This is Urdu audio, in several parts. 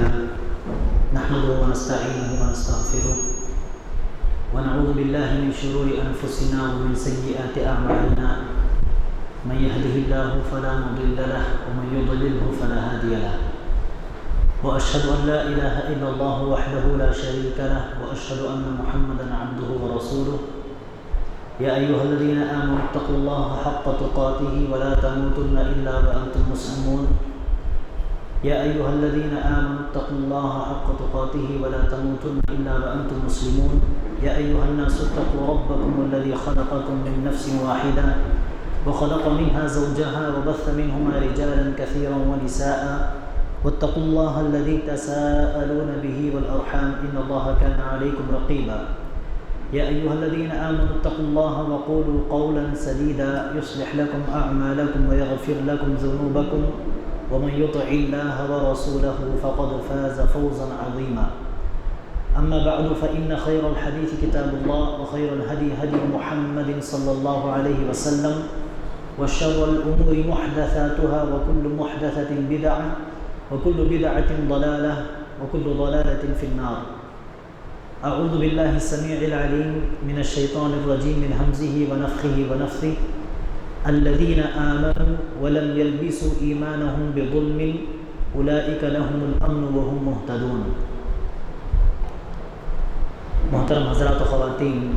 لله نحمده ونستعينه ونستغفره ونعوذ بالله من شرور أنفسنا ومن سيئات أعمالنا من يهده الله فلا مضل له ومن يضلله فلا هادي له وأشهد أن لا إله إلا الله وحده لا شريك له وأشهد أن محمدا عبده ورسوله يا أيها الذين آمنوا اتقوا الله حق تقاته ولا تموتن إلا وأنتم مسلمون يا أيها الذين آمنوا اتقوا الله حق تقاته ولا تموتن إلا وأنتم مسلمون يا أيها الناس اتقوا ربكم الذي خلقكم من نفس واحدة وخلق منها زوجها وبث منهما رجالا كثيرا ونساء واتقوا الله الذي تساءلون به والأرحام إن الله كان عليكم رقيبا يا أيها الذين آمنوا اتقوا الله وقولوا قولا سديدا يصلح لكم أعمالكم ويغفر لكم ذنوبكم ومن يطع الله ورسوله فقد فاز فوزا عظيما أما بعد فإن خير الحديث كتاب الله وخير الهدي هدي محمد صلى الله عليه وسلم وشر الأمور محدثاتها وكل محدثة بدعة وكل بدعة ضلالة وكل ضلالة في النار. أعوذ بالله السميع العليم من الشيطان الرجيم من همزه ونفخه ونفثه الذين آمنوا ولم يلبسوا إيمانهم بظلم أولئك لهم الأمن وهم مهتدون. محترم حضرات و خواتین،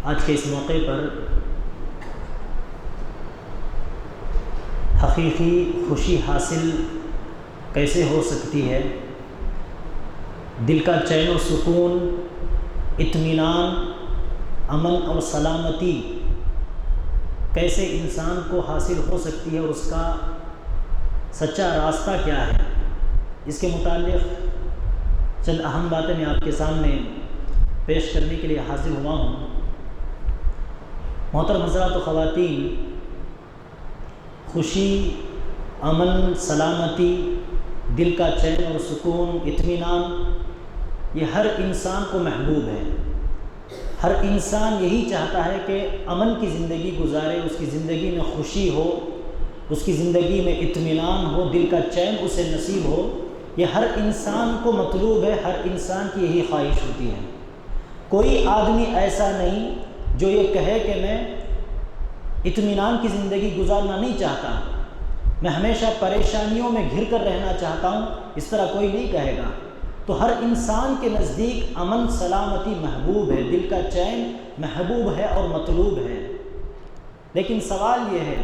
آج کے اس موقع پر حقیقی خوشی حاصل کیسے ہو سکتی ہے، دل کا چین و سکون، اطمینان، امن اور سلامتی کیسے انسان کو حاصل ہو سکتی ہے اور اس کا سچا راستہ کیا ہے، اس کے متعلق چند اہم باتیں میں آپ کے سامنے پیش کرنے کے لیے حاضر ہوا ہوں۔ محترم حضرات و خواتین، خوشی، امن، سلامتی، دل کا چین اور سکون، اطمینان، یہ ہر انسان کو محبوب ہے۔ ہر انسان یہی چاہتا ہے کہ امن کی زندگی گزارے، اس کی زندگی میں خوشی ہو، اس کی زندگی میں اطمینان ہو، دل کا چین اسے نصیب ہو۔ یہ ہر انسان کو مطلوب ہے، ہر انسان کی یہی خواہش ہوتی ہے۔ کوئی آدمی ایسا نہیں جو یہ کہے کہ میں اطمینان کی زندگی گزارنا نہیں چاہتا، میں ہمیشہ پریشانیوں میں گھر کر رہنا چاہتا ہوں، اس طرح کوئی نہیں کہے گا۔ تو ہر انسان کے نزدیک امن سلامتی محبوب ہے، دل کا چین محبوب ہے اور مطلوب ہے۔ لیکن سوال یہ ہے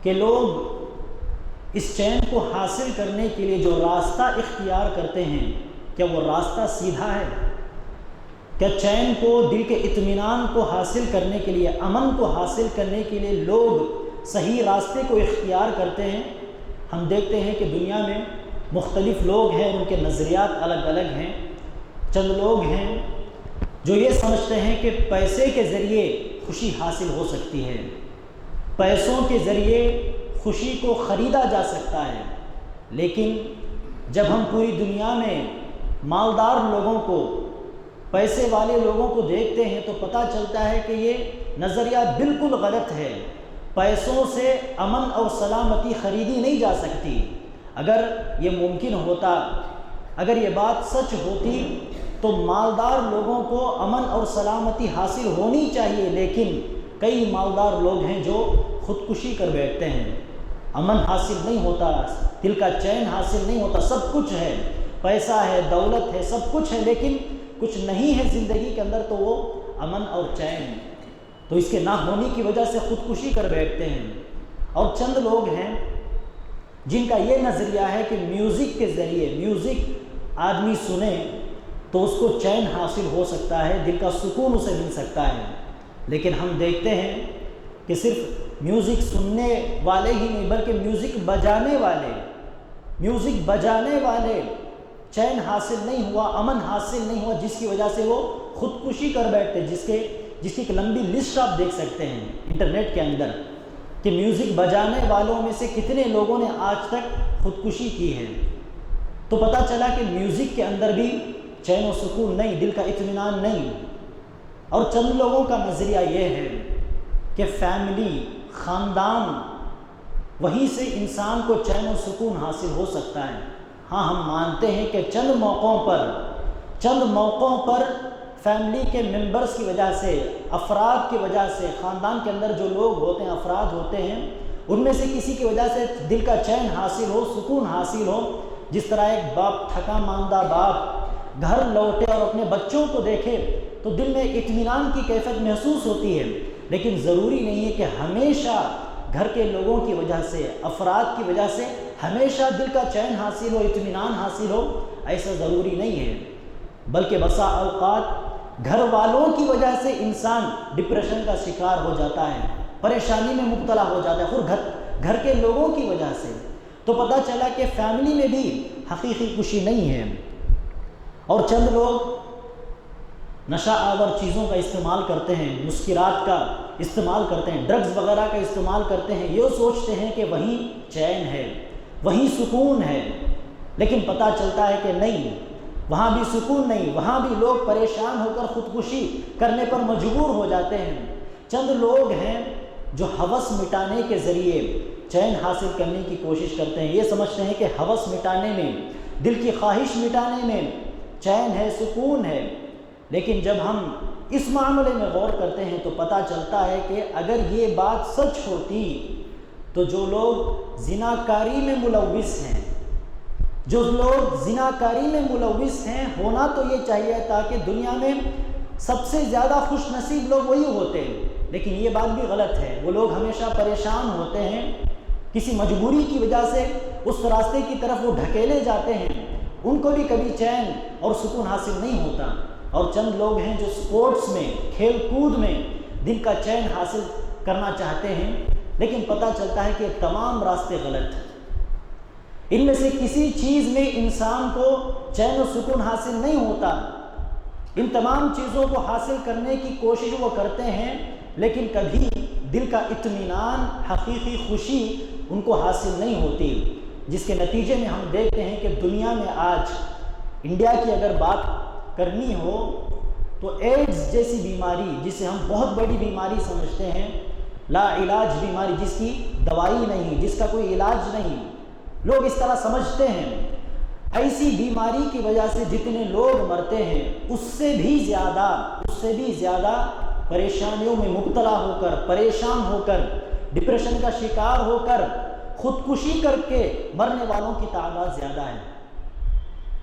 کہ لوگ اس چین کو حاصل کرنے کے لیے جو راستہ اختیار کرتے ہیں، کیا وہ راستہ سیدھا ہے؟ کیا چین کو، دل کے اطمینان کو حاصل کرنے کے لیے، امن کو حاصل کرنے کے لیے لوگ صحیح راستے کو اختیار کرتے ہیں؟ ہم دیکھتے ہیں کہ دنیا میں مختلف لوگ ہیں، ان کے نظریات الگ الگ ہیں۔ چند لوگ ہیں جو یہ سمجھتے ہیں کہ پیسے کے ذریعے خوشی حاصل ہو سکتی ہے، پیسوں کے ذریعے خوشی کو خریدا جا سکتا ہے۔ لیکن جب ہم پوری دنیا میں مالدار لوگوں کو، پیسے والے لوگوں کو دیکھتے ہیں تو پتہ چلتا ہے کہ یہ نظریہ بالکل غلط ہے۔ پیسوں سے امن اور سلامتی خریدی نہیں جا سکتی۔ اگر یہ ممکن ہوتا، اگر یہ بات سچ ہوتی تو مالدار لوگوں کو امن اور سلامتی حاصل ہونی چاہیے، لیکن کئی مالدار لوگ ہیں جو خودکشی کر بیٹھتے ہیں۔ امن حاصل نہیں ہوتا، دل کا چین حاصل نہیں ہوتا، سب کچھ ہے، پیسہ ہے، دولت ہے، سب کچھ ہے، لیکن کچھ نہیں ہے زندگی کے اندر تو وہ امن اور چین، تو اس کے نہ ہونے کی وجہ سے خودکشی کر بیٹھتے ہیں۔ اور چند لوگ ہیں جن کا یہ نظریہ ہے کہ میوزک کے ذریعے، میوزک آدمی سنے تو اس کو چین حاصل ہو سکتا ہے، دل کا سکون اسے مل سکتا ہے۔ لیکن ہم دیکھتے ہیں کہ صرف میوزک سننے والے ہی نہیں بلکہ میوزک بجانے والے چین حاصل نہیں ہوا، امن حاصل نہیں ہوا، جس کی وجہ سے وہ خودکشی کر بیٹھتے، جس کی ایک لمبی لسٹ آپ دیکھ سکتے ہیں انٹرنیٹ کے اندر کہ میوزک بجانے والوں میں سے کتنے لوگوں نے آج تک خودکشی کی ہے۔ تو پتہ چلا کہ میوزک کے اندر بھی چین و سکون نہیں، دل کا اطمینان نہیں۔ اور چند لوگوں کا نظریہ یہ ہے کہ فیملی، خاندان وہیں سے انسان کو چین و سکون حاصل ہو سکتا ہے۔ ہاں ہم مانتے ہیں کہ چند موقعوں پر فیملی کے ممبرز کی وجہ سے، افراد کی وجہ سے، خاندان کے اندر جو لوگ ہوتے ہیں، افراد ہوتے ہیں، ان میں سے کسی کی وجہ سے دل کا چین حاصل ہو، سکون حاصل ہو۔ جس طرح ایک باپ، تھکا ماندہ باپ گھر لوٹے اور اپنے بچوں کو دیکھے تو دل میں اطمینان کی کیفیت محسوس ہوتی ہے، لیکن ضروری نہیں ہے کہ ہمیشہ گھر کے لوگوں کی وجہ سے، افراد کی وجہ سے ہمیشہ دل کا چین حاصل ہو، اطمینان حاصل ہو، ایسا ضروری نہیں ہے۔ بلکہ بسا اوقات گھر والوں کی وجہ سے انسان ڈپریشن کا شکار ہو جاتا ہے، پریشانی میں مبتلا ہو جاتا ہے، خود گھر کے لوگوں کی وجہ سے۔ تو پتہ چلا کہ فیملی میں بھی حقیقی خوشی نہیں ہے، اور چند لوگ نشہ آور چیزوں کا استعمال کرتے ہیں، مسکرات کا استعمال کرتے ہیں، ڈرگز وغیرہ کا استعمال کرتے ہیں، یہ سوچتے ہیں کہ وہیں چین ہے، وہیں سکون ہے، لیکن پتہ چلتا ہے کہ نہیں، وہاں بھی سکون نہیں، وہاں بھی لوگ پریشان ہو کر خودکشی کرنے پر مجبور ہو جاتے ہیں۔ چند لوگ ہیں جو ہوس مٹانے کے ذریعے چین حاصل کرنے کی کوشش کرتے ہیں، یہ سمجھتے ہیں کہ ہوس مٹانے میں، دل کی خواہش مٹانے میں چین ہے، سکون ہے، لیکن جب ہم اس معاملے میں غور کرتے ہیں تو پتہ چلتا ہے کہ اگر یہ بات سچ ہوتی تو جو لوگ زناکاری میں ملوث ہیں، ہونا تو یہ چاہیے تاکہ دنیا میں سب سے زیادہ خوش نصیب لوگ وہی ہوتے ہیں، لیکن یہ بات بھی غلط ہے۔ وہ لوگ ہمیشہ پریشان ہوتے ہیں، کسی مجبوری کی وجہ سے اس راستے کی طرف وہ ڈھکیلے جاتے ہیں، ان کو بھی کبھی چین اور سکون حاصل نہیں ہوتا۔ اور چند لوگ ہیں جو سپورٹس میں، کھیل کود میں دل کا چین حاصل کرنا چاہتے ہیں، لیکن پتہ چلتا ہے کہ تمام راستے غلط ہیں۔ ان میں سے کسی چیز میں انسان کو چین و سکون حاصل نہیں ہوتا۔ ان تمام چیزوں کو حاصل کرنے کی کوشش وہ کرتے ہیں، لیکن کبھی دل کا اطمینان، حقیقی خوشی ان کو حاصل نہیں ہوتی، جس کے نتیجے میں ہم دیکھتے ہیں کہ دنیا میں آج انڈیا کی اگر بات کرنی ہو تو ایڈز جیسی بیماری، جسے ہم بہت بڑی بیماری سمجھتے ہیں، لا علاج بیماری، جس کی دوائی نہیں، جس کا کوئی علاج نہیں، لوگ اس طرح سمجھتے ہیں، ایسی بیماری کی وجہ سے جتنے لوگ مرتے ہیں اس سے بھی زیادہ پریشانیوں میں مبتلا ہو کر، پریشان ہو کر، ڈپریشن کا شکار ہو کر خودکشی کر کے مرنے والوں کی تعداد زیادہ ہے۔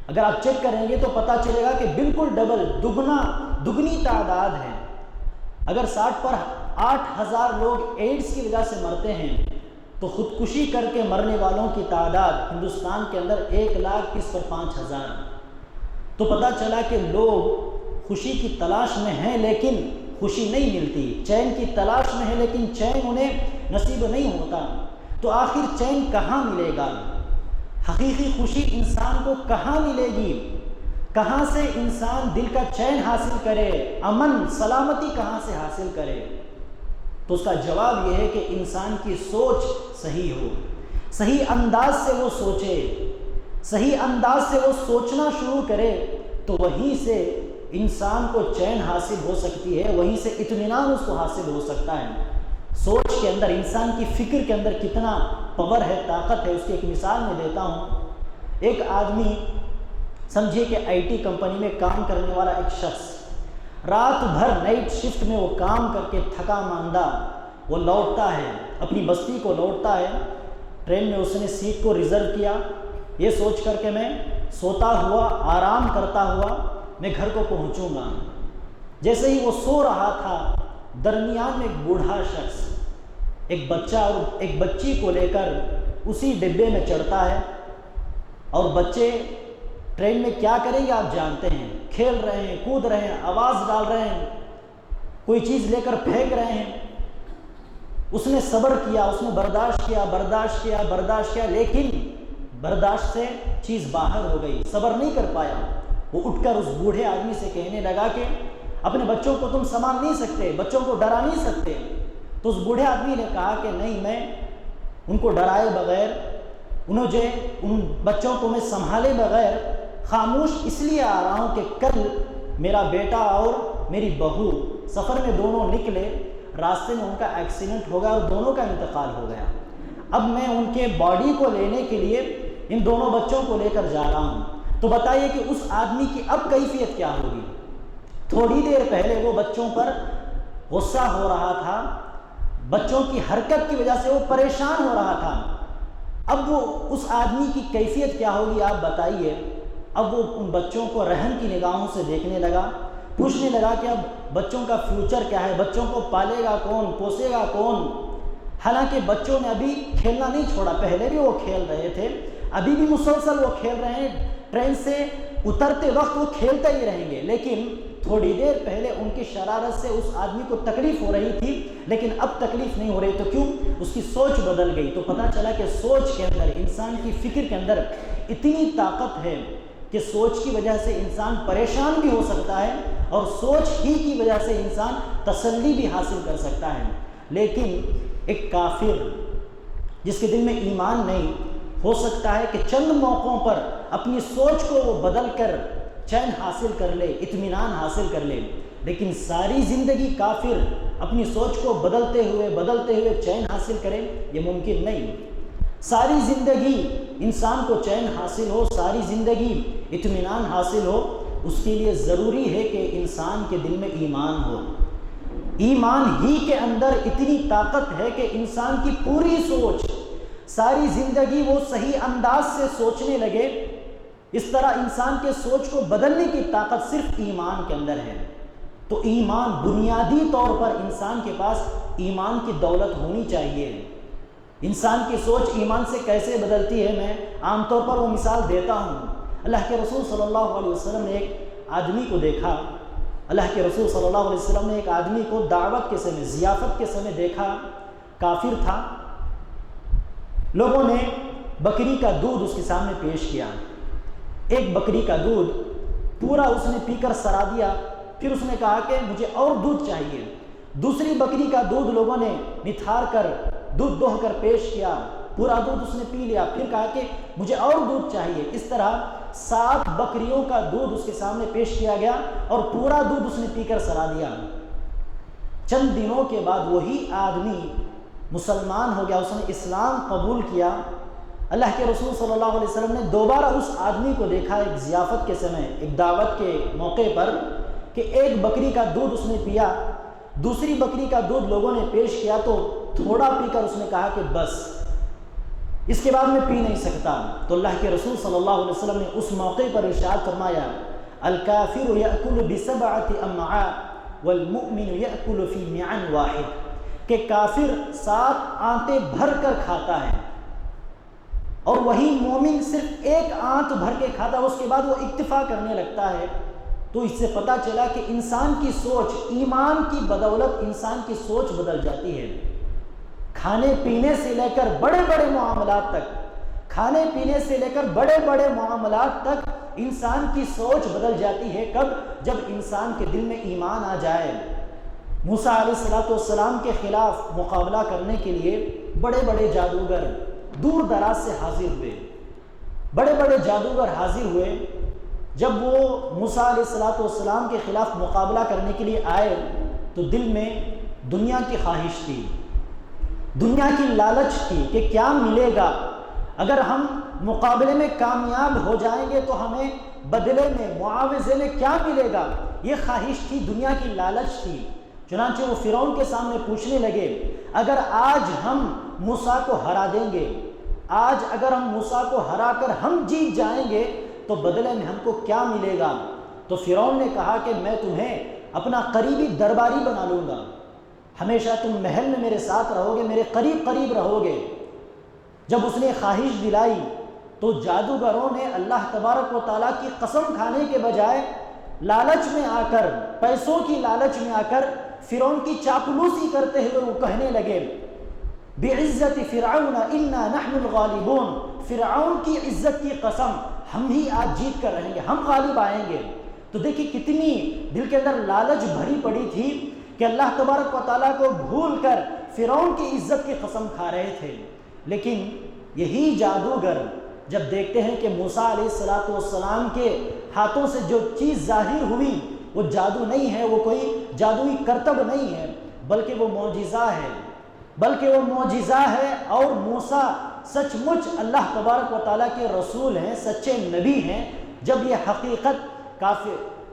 اگر آپ چیک کریں گے تو پتہ چلے گا کہ بالکل ڈبل، دگنی تعداد ہے۔ اگر 60 پر 8,000 لوگ ایڈز کی وجہ سے مرتے ہیں تو خودکشی کر کے مرنے والوں کی تعداد ہندوستان کے اندر 1,30,000 پر 5,000۔ تو پتہ چلا کہ لوگ خوشی کی تلاش میں ہیں لیکن خوشی نہیں ملتی، چین کی تلاش میں ہے لیکن چین انہیں نصیب نہیں ہوتا۔ تو آخر چین کہاں ملے گا؟ حقیقی خوشی انسان کو کہاں ملے گی؟ کہاں سے انسان دل کا چین حاصل کرے، امن سلامتی کہاں سے حاصل کرے؟ تو اس کا جواب یہ ہے کہ انسان کی سوچ صحیح ہو، صحیح انداز سے وہ سوچے، صحیح انداز سے وہ سوچنا شروع کرے، تو وہیں سے انسان کو چین حاصل ہو سکتی ہے، وہیں سے اطمینان اس کو حاصل ہو سکتا ہے۔ سوچ کے اندر، انسان کی فکر کے اندر کتنا پاور ہے، طاقت ہے، اس کی ایک مثال میں دیتا ہوں۔ ایک آدمی، سمجھیے کہ آئی ٹی کمپنی میں کام کرنے والا ایک شخص، رات بھر نائٹ شفٹ میں وہ کام کر کے تھکا ماندہ وہ لوٹتا ہے، اپنی بستی کو لوٹتا ہے۔ ٹرین میں اس نے سیٹ کو ریزرو کیا، یہ سوچ کر کے میں سوتا ہوا، آرام کرتا ہوا میں گھر کو پہنچوں گا۔ جیسے ہی وہ سو رہا تھا، درمیان میں ایک بوڑھا شخص ایک بچہ اور ایک بچی کو لے کر اسی ڈبے میں چڑھتا ہے، اور بچے ٹرین میں کیا کریں گے آپ جانتے ہیں، کھیل رہے ہیں، کود رہے ہیں، آواز ڈال رہے ہیں، کوئی چیز لے کر پھینک رہے ہیں۔ اس نے صبر کیا، اس نے برداشت کیا، لیکن برداشت سے چیز باہر ہو گئی، صبر نہیں کر پایا۔ وہ اٹھ کر اس بوڑھے آدمی سے کہنے لگا کہ اپنے بچوں کو تم سنبھال نہیں سکتے، بچوں کو ڈرا نہیں سکتے؟ تو اس بوڑھے آدمی نے کہا کہ نہیں، میں ان کو ڈرائے بغیر، ان بچوں کو میں سنبھالے بغیر خاموش اس لیے آ رہا ہوں کہ کل میرا بیٹا اور میری بہو سفر میں دونوں نکلے، راستے میں ان کا ایکسیڈنٹ ہو گیا اور دونوں کا انتقال ہو گیا۔ اب میں ان کے باڈی کو لینے کے لیے ان دونوں بچوں کو لے کر جا رہا ہوں، تو بتائیے کہ اس آدمی کی اب کیفیت کیا ہوگی؟ تھوڑی دیر پہلے وہ بچوں پر غصہ ہو رہا تھا، بچوں کی حرکت کی وجہ سے وہ پریشان ہو رہا تھا، اب وہ اس آدمی کی کیفیت کیا ہوگی آپ بتائیے؟ اب وہ ان بچوں کو رحم کی نگاہوں سے دیکھنے لگا، پوچھنے لگا کہ اب بچوں کا فیوچر کیا ہے، بچوں کو پالے گا کون، پوسے گا کون؟ حالانکہ بچوں نے ابھی کھیلنا نہیں چھوڑا، پہلے بھی وہ کھیل رہے تھے، ابھی بھی مسلسل وہ کھیل رہے ہیں، ٹرین سے اترتے وقت وہ کھیلتے ہی رہیں گے، لیکن تھوڑی دیر پہلے ان کی شرارت سے اس آدمی کو تکلیف ہو رہی تھی، لیکن اب تکلیف نہیں ہو رہی، تو کیوں؟ اس کی سوچ بدل گئی۔ تو پتہ چلا کہ سوچ کے اندر، انسان کی فکر کے اندر اتنی طاقت ہے کہ سوچ کی وجہ سے انسان پریشان بھی ہو سکتا ہے اور سوچ ہی کی وجہ سے انسان تسلی بھی حاصل کر سکتا ہے۔ لیکن ایک کافر جس کے دل میں ایمان نہیں، ہو سکتا ہے کہ چند موقعوں پر اپنی سوچ کو وہ بدل کر چین حاصل کر لے، اطمینان حاصل کر لے، لیکن ساری زندگی کافر اپنی سوچ کو بدلتے ہوئے چین حاصل کرے، یہ ممکن نہیں۔ ساری زندگی انسان کو چین حاصل ہو، ساری زندگی اطمینان حاصل ہو، اس کے لیے ضروری ہے کہ انسان کے دل میں ایمان ہو۔ ایمان ہی کے اندر اتنی طاقت ہے کہ انسان کی پوری سوچ، ساری زندگی وہ صحیح انداز سے سوچنے لگے، اس طرح انسان کے سوچ کو بدلنے کی طاقت صرف ایمان کے اندر ہے۔ تو ایمان، بنیادی طور پر انسان کے پاس ایمان کی دولت ہونی چاہیے۔ انسان کی سوچ ایمان سے کیسے بدلتی ہے، میں عام طور پر وہ مثال دیتا ہوں۔ اللہ کے رسول صلی اللہ علیہ وسلم نے ایک آدمی کو دیکھا، اللہ کے رسول صلی اللہ علیہ وسلم نے ایک آدمی کو دعوت کے سمے، ضیافت کے سمے دیکھا، کافر تھا۔ لوگوں نے بکری کا دودھ اس کے سامنے پیش کیا، ایک بکری کا دودھ پورا اس نے پی کر سرا دیا، پھر اس نے کہا کہ مجھے اور دودھ چاہیے۔ دوسری بکری کا دودھ لوگوں نے نتھار کر، دودھ دوہ کر پیش کیا، پورا دودھ اس نے پی لیا، پھر کہا کہ مجھے اور دودھ چاہیے۔ اس طرح 7 بکریوں کا دودھ اس کے سامنے پیش کیا گیا اور پورا دودھ اس نے پی کر سرا دیا۔ چند دنوں کے بعد وہی آدمی مسلمان ہو گیا، اس نے اسلام قبول کیا۔ اللہ کے رسول صلی اللہ علیہ وسلم نے دوبارہ اس آدمی کو دیکھا ایک ضیافت کے سمے، ایک دعوت کے موقع پر، کہ ایک بکری کا دودھ اس نے پیا، دوسری بکری کا دودھ لوگوں نے پیش کیا تو تھوڑا پی کر اس نے کہا کہ بس اس کے بعد میں پی نہیں سکتا۔ تو اللہ کے رسول صلی اللہ علیہ وسلم نے اس موقع پر ارشاد فرمایا، الکافر یأکل بسبعۃ امعاء والمؤمن یأکل فی معا واحد، کہ کافر 7 آنتیں بھر کر کھاتا ہے اور وہی مومن صرف ایک آنت بھر کے کھاتا ہے، اس کے بعد وہ اکتفا کرنے لگتا ہے۔ تو اس سے پتہ چلا کہ انسان کی سوچ، ایمان کی بدولت انسان کی سوچ بدل جاتی ہے۔ کھانے پینے سے لے کر بڑے بڑے معاملات تک، کھانے پینے سے لے کر بڑے بڑے معاملات تک انسان کی سوچ بدل جاتی ہے۔ کب؟ جب انسان کے دل میں ایمان آ جائے۔ موسیٰ علیہ السلام کے خلاف مقابلہ کرنے کے لیے بڑے بڑے جادوگر دور دراز سے حاضر ہوئے، بڑے بڑے جادوگر حاضر ہوئے۔ جب وہ موسیٰ علیہ السلام کے خلاف مقابلہ کرنے کے لیے آئے تو دل میں دنیا کی خواہش تھی، دنیا کی لالچ تھی کہ کیا ملے گا، اگر ہم مقابلے میں کامیاب ہو جائیں گے تو ہمیں بدلے میں، معاوضے میں کیا ملے گا، یہ خواہش تھی، دنیا کی لالچ تھی۔ چنانچہ وہ فرعون کے سامنے پوچھنے لگے، اگر آج ہم موسیٰ کو ہرا دیں گے، آج اگر ہم موسیٰ کو ہرا کر ہم جیت جائیں گے تو بدلے میں ہم کو کیا ملے گا؟ تو فرعون نے کہا کہ میں تمہیں اپنا قریبی درباری بنا لوں گا، ہمیشہ تم محل میں میرے ساتھ رہو گے، میرے قریب قریب رہو گے۔ جب اس نے خواہش دلائی تو جادوگروں نے اللہ تبارک و تعالیٰ کی قسم کھانے کے بجائے لالچ میں آ کر، پیسوں کی لالچ میں آ کر فرعون کی چاپلوسی کرتے ہوئے وہ کہنے لگے، بعزت فرعون انا نحن الغالبون، فرعون کی عزت کی قسم، ہم ہی آج جیت کر رہیں گے، ہم غالب آئیں گے۔ تو دیکھیں کتنی دل کے اندر لالچ بھری پڑی تھی کہ اللہ تبارک و تعالیٰ کو بھول کر فرعون کی عزت کی قسم کھا رہے تھے۔ لیکن یہی جادوگر جب دیکھتے ہیں کہ موسیٰ علیہ السلام کے ہاتھوں سے جو چیز ظاہر ہوئی وہ جادو نہیں ہے، وہ کوئی جادوئی کرتب نہیں ہے، بلکہ وہ معجزہ ہے، بلکہ وہ معجزہ ہے، اور موسیٰ سچ مچ اللہ تبارک و تعالیٰ کے رسول ہیں، سچے نبی ہیں۔ جب یہ حقیقت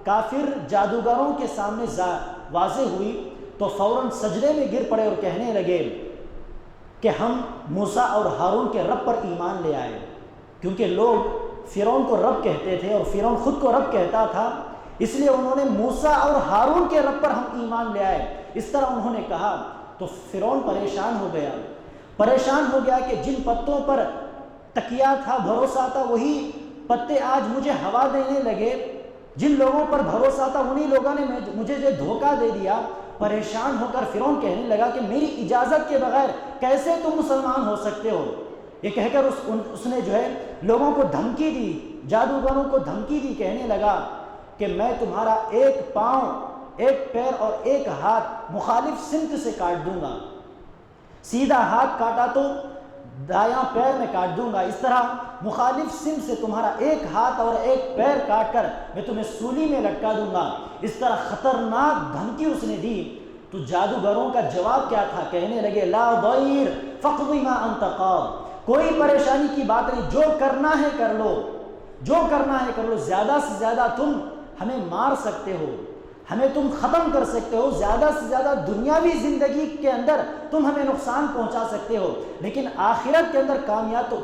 کافر جادوگروں کے سامنے واضح ہوئی تو فوراً سجدے میں گر پڑے اور کہنے لگے کہ ہم موسیٰ اور ہارون کے رب پر ایمان لے آئے، کیونکہ لوگ فرعون کو رب کہتے تھے اور فرعون خود کو رب کہتا تھا، اس لیے انہوں نے موسیٰ اور ہارون کے رب پر ہم ایمان لے آئے، اس طرح انہوں نے کہا۔ تو فرعون پریشان ہو گیا کہ جن پتوں پر تکیہ تھا، بھروسہ تھا، وہی پتے آج مجھے ہوا دینے لگے، جن لوگوں پر بھروسہ تھا انہی لوگوں نے مجھے جو دھوکہ دے دیا۔ پریشان ہو کر فرعون کہنے لگا کہ میری اجازت کے بغیر کیسے تم مسلمان ہو سکتے ہو؟ یہ کہہ کر اس نے جو ہے لوگوں کو دھمکی دی، جادوگروں کو دھمکی دی، کہنے لگا کہ میں تمہارا ایک پاؤں، ایک پیر اور ایک ہاتھ مخالف سمت سے کاٹ دوں گا، سیدھا ہاتھ کاٹا تو دایاں پیر میں کاٹ دوں گا، اس طرح مخالف سمت سے تمہارا ایک ہاتھ اور ایک پیر کاٹ کر میں تمہیں سولی میں لٹکا دوں گا۔ اس طرح خطرناک دھمکی اس نے دی۔ تو جادوگروں کا جواب کیا تھا؟ کہنے لگے لا ضیر فاقض ما انت قاض، کوئی پریشانی کی بات نہیں، جو کرنا ہے کر لو، جو کرنا ہے کر لو، زیادہ سے زیادہ تم ہمیں مار سکتے ہو، ہمیں تم ختم کر سکتے ہو، زیادہ سے زیادہ دنیاوی زندگی کے اندر تم ہمیں نقصان پہنچا سکتے ہو، لیکن آخرت کے اندر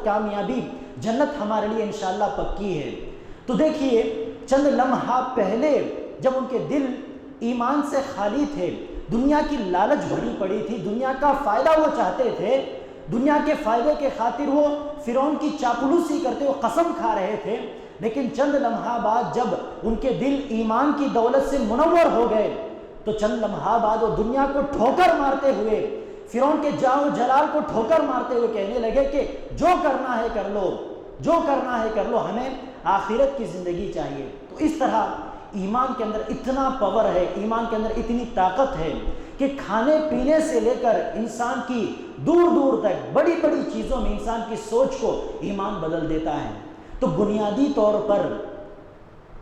کامیابی جنت ہمارے لیے انشاءاللہ پکی ہے۔ تو دیکھیے چند لمحہ پہلے جب ان کے دل ایمان سے خالی تھے، دنیا کی لالچ بھری پڑی تھی، دنیا کا فائدہ وہ چاہتے تھے، دنیا کے فائدے کے خاطر وہ فرعون کی چاپلوسی کرتے، وہ قسم کھا رہے تھے، لیکن چند لمحہ بعد جب ان کے دل ایمان کی دولت سے منور ہو گئے تو چند لمحہ بعد وہ دنیا کو ٹھوکر مارتے ہوئے، فرعون کے جاہ و جلال کو ٹھوکر مارتے ہوئے کہنے لگے کہ جو کرنا ہے کر لو، جو کرنا ہے کر لو، ہمیں آخرت کی زندگی چاہیے۔ تو اس طرح ایمان کے اندر اتنا پاور ہے، ایمان کے اندر اتنی طاقت ہے کہ کھانے پینے سے لے کر انسان کی دور دور تک بڑی بڑی چیزوں میں انسان کی سوچ کو ایمان بدل دیتا ہے۔ تو بنیادی طور پر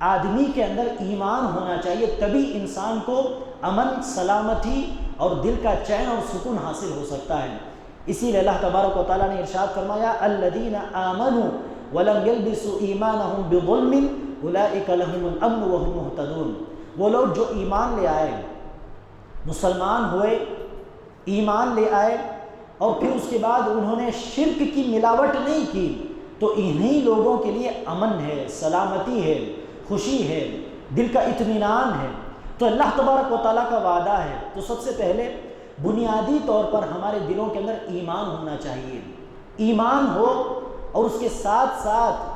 آدمی کے اندر ایمان ہونا چاہیے، تبھی انسان کو امن، سلامتی اور دل کا چین اور سکون حاصل ہو سکتا ہے۔ اسی لیے اللہ تبارک و تعالیٰ نے ارشاد فرمایا الذین آمنوا ولم یلبسوا ایمانہم بظلم اولئک لہم الامن وہم مہتدون، وہ لوگ جو ایمان لے آئے، مسلمان ہوئے، ایمان لے آئے اور پھر اس کے بعد انہوں نے شرک کی ملاوٹ نہیں کی، تو انہی لوگوں کے لیے امن ہے، سلامتی ہے، خوشی ہے، دل کا اطمینان ہے۔ تو اللہ تبارک و تعالیٰ کا وعدہ ہے۔ تو سب سے پہلے بنیادی طور پر ہمارے دلوں کے اندر ایمان ہونا چاہیے، ایمان ہو، اور اس کے ساتھ ساتھ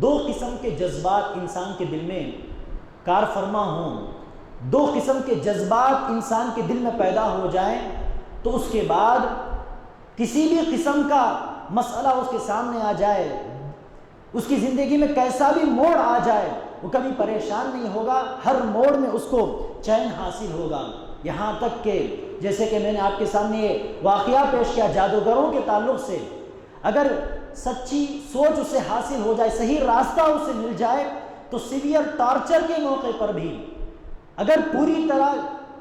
دو قسم کے جذبات انسان کے دل میں کار فرما ہوں، دو قسم کے جذبات انسان کے دل میں پیدا ہو جائیں، تو اس کے بعد کسی بھی قسم کا مسئلہ اس کے سامنے آ جائے، اس کی زندگی میں کیسا بھی موڑ آ جائے، وہ کبھی پریشان نہیں ہوگا، ہر موڑ میں اس کو چین حاصل ہوگا۔ یہاں تک کہ جیسے کہ میں نے آپ کے سامنے یہ واقعہ پیش کیا جادوگروں کے تعلق سے، اگر سچی سوچ اسے حاصل ہو جائے، صحیح راستہ اسے مل جائے، تو سیویئر ٹارچر کے موقع پر بھی اگر پوری طرح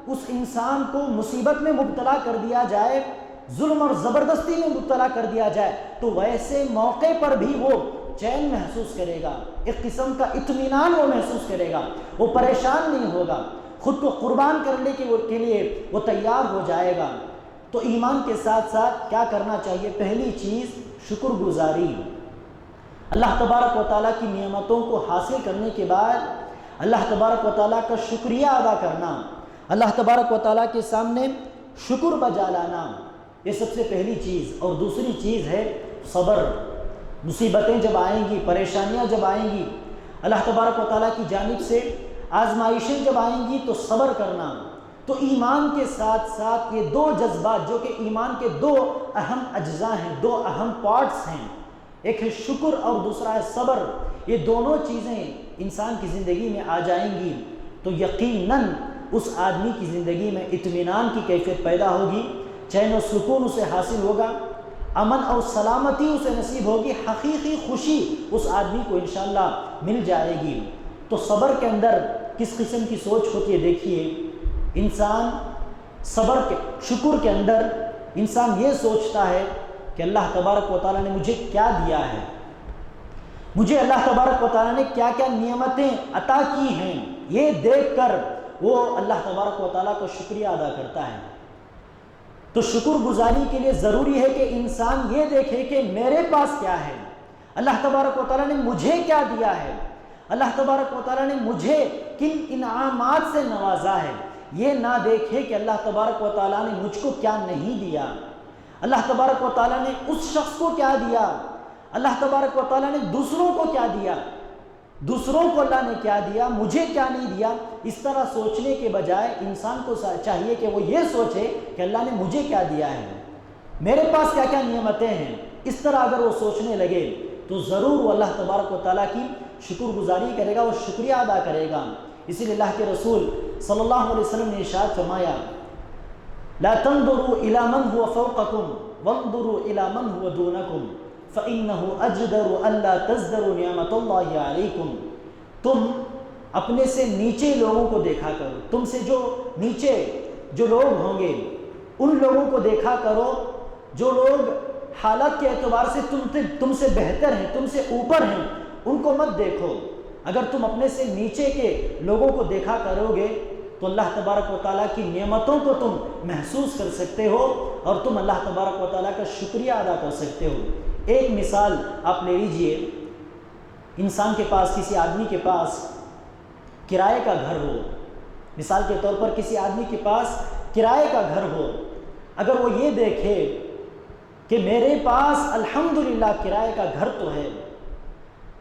اس انسان کو مصیبت میں مبتلا کر دیا جائے، ظلم اور زبردستی میں مبتلا کر دیا جائے، تو ویسے موقع پر بھی وہ چین محسوس کرے گا، ایک قسم کا اطمینان وہ محسوس کرے گا، وہ پریشان نہیں ہوگا، خود کو قربان کرنے کے لیے وہ تیار ہو جائے گا۔ تو ایمان کے ساتھ ساتھ کیا کرنا چاہیے؟ پہلی چیز شکر گزاری، اللہ تبارک و تعالیٰ کی نعمتوں کو حاصل کرنے کے بعد اللہ تبارک و تعالیٰ کا شکریہ ادا کرنا، اللہ تبارک و تعالیٰ کے سامنے شکر بجا لانا، یہ سب سے پہلی چیز۔ اور دوسری چیز ہے صبر، مصیبتیں جب آئیں گی، پریشانیاں جب آئیں گی، اللہ تبارک و تعالیٰ کی جانب سے آزمائشیں جب آئیں گی تو صبر کرنا۔ تو ایمان کے ساتھ ساتھ یہ دو جذبات جو کہ ایمان کے دو اہم اجزاء ہیں، دو اہم پارٹس ہیں، ایک ہے شکر اور دوسرا ہے صبر، یہ دونوں چیزیں انسان کی زندگی میں آ جائیں گی تو یقیناً اس آدمی کی زندگی میں اطمینان کی کیفیت پیدا ہوگی، چین و سکون اسے حاصل ہوگا، امن اور سلامتی اسے نصیب ہوگی، حقیقی خوشی اس آدمی کو انشاءاللہ مل جائے گی۔ تو صبر کے اندر کس قسم کی سوچ ہوتی ہے؟ دیکھیے، انسان شکر کے اندر انسان یہ سوچتا ہے کہ اللہ تبارک و تعالیٰ نے مجھے کیا دیا ہے، مجھے اللہ تبارک و تعالیٰ نے کیا کیا نعمتیں عطا کی ہیں، یہ دیکھ کر وہ اللہ تبارک و تعالیٰ کو شکریہ ادا کرتا ہے۔ تو شکر گزاری کے لیے ضروری ہے کہ انسان یہ دیکھے کہ میرے پاس کیا ہے، اللہ تبارک و تعالیٰ نے مجھے کیا دیا ہے، اللہ تبارک و تعالیٰ نے مجھے کن انعامات سے نوازا ہے۔ یہ نہ دیکھے کہ اللہ تبارک و تعالیٰ نے مجھ کو کیا نہیں دیا، اللہ تبارک و تعالیٰ نے اس شخص کو کیا دیا، اللہ تبارک و تعالیٰ نے دوسروں کو کیا دیا، دوسروں کو اللہ نے کیا دیا، مجھے کیا نہیں دیا۔ اس طرح سوچنے کے بجائے انسان کو چاہیے کہ وہ یہ سوچے کہ اللہ نے مجھے کیا دیا ہے، میرے پاس کیا کیا نعمتیں ہیں۔ اس طرح اگر وہ سوچنے لگے تو ضرور وہ اللہ تبارک و تعالیٰ کی شکر گزاری کرے گا، وہ شکریہ ادا کرے گا۔ اسی لیے اللہ کے رسول صلی اللہ علیہ وسلم نے ارشاد فرمایا، لا تنظروا الى من هو فوقكم وانظروا الى من هو دونكم فانه اجدر الا تزدروا نعمت اللہ علیکم۔ تم اپنے سے نیچے لوگوں کو دیکھا کرو، تم سے جو نیچے جو لوگ ہوں گے ان لوگوں کو دیکھا کرو جو لوگ حالت کے اعتبار سے تم سے بہتر ہیں، تم سے اوپر ہیں، ان کو مت دیکھو۔ اگر تم اپنے سے نیچے کے لوگوں کو دیکھا کرو گے تو اللہ تبارک و تعالیٰ کی نعمتوں کو تم محسوس کر سکتے ہو اور تم اللہ تبارک و تعالیٰ کا شکریہ ادا کر سکتے ہو۔ ایک مثال آپ لے لیجئے، انسان کے پاس، کسی آدمی کے پاس کرائے کا گھر ہو، مثال کے طور پر کسی آدمی کے پاس کرائے کا گھر ہو، اگر وہ یہ دیکھے کہ میرے پاس الحمدللہ کرائے کا گھر تو ہے،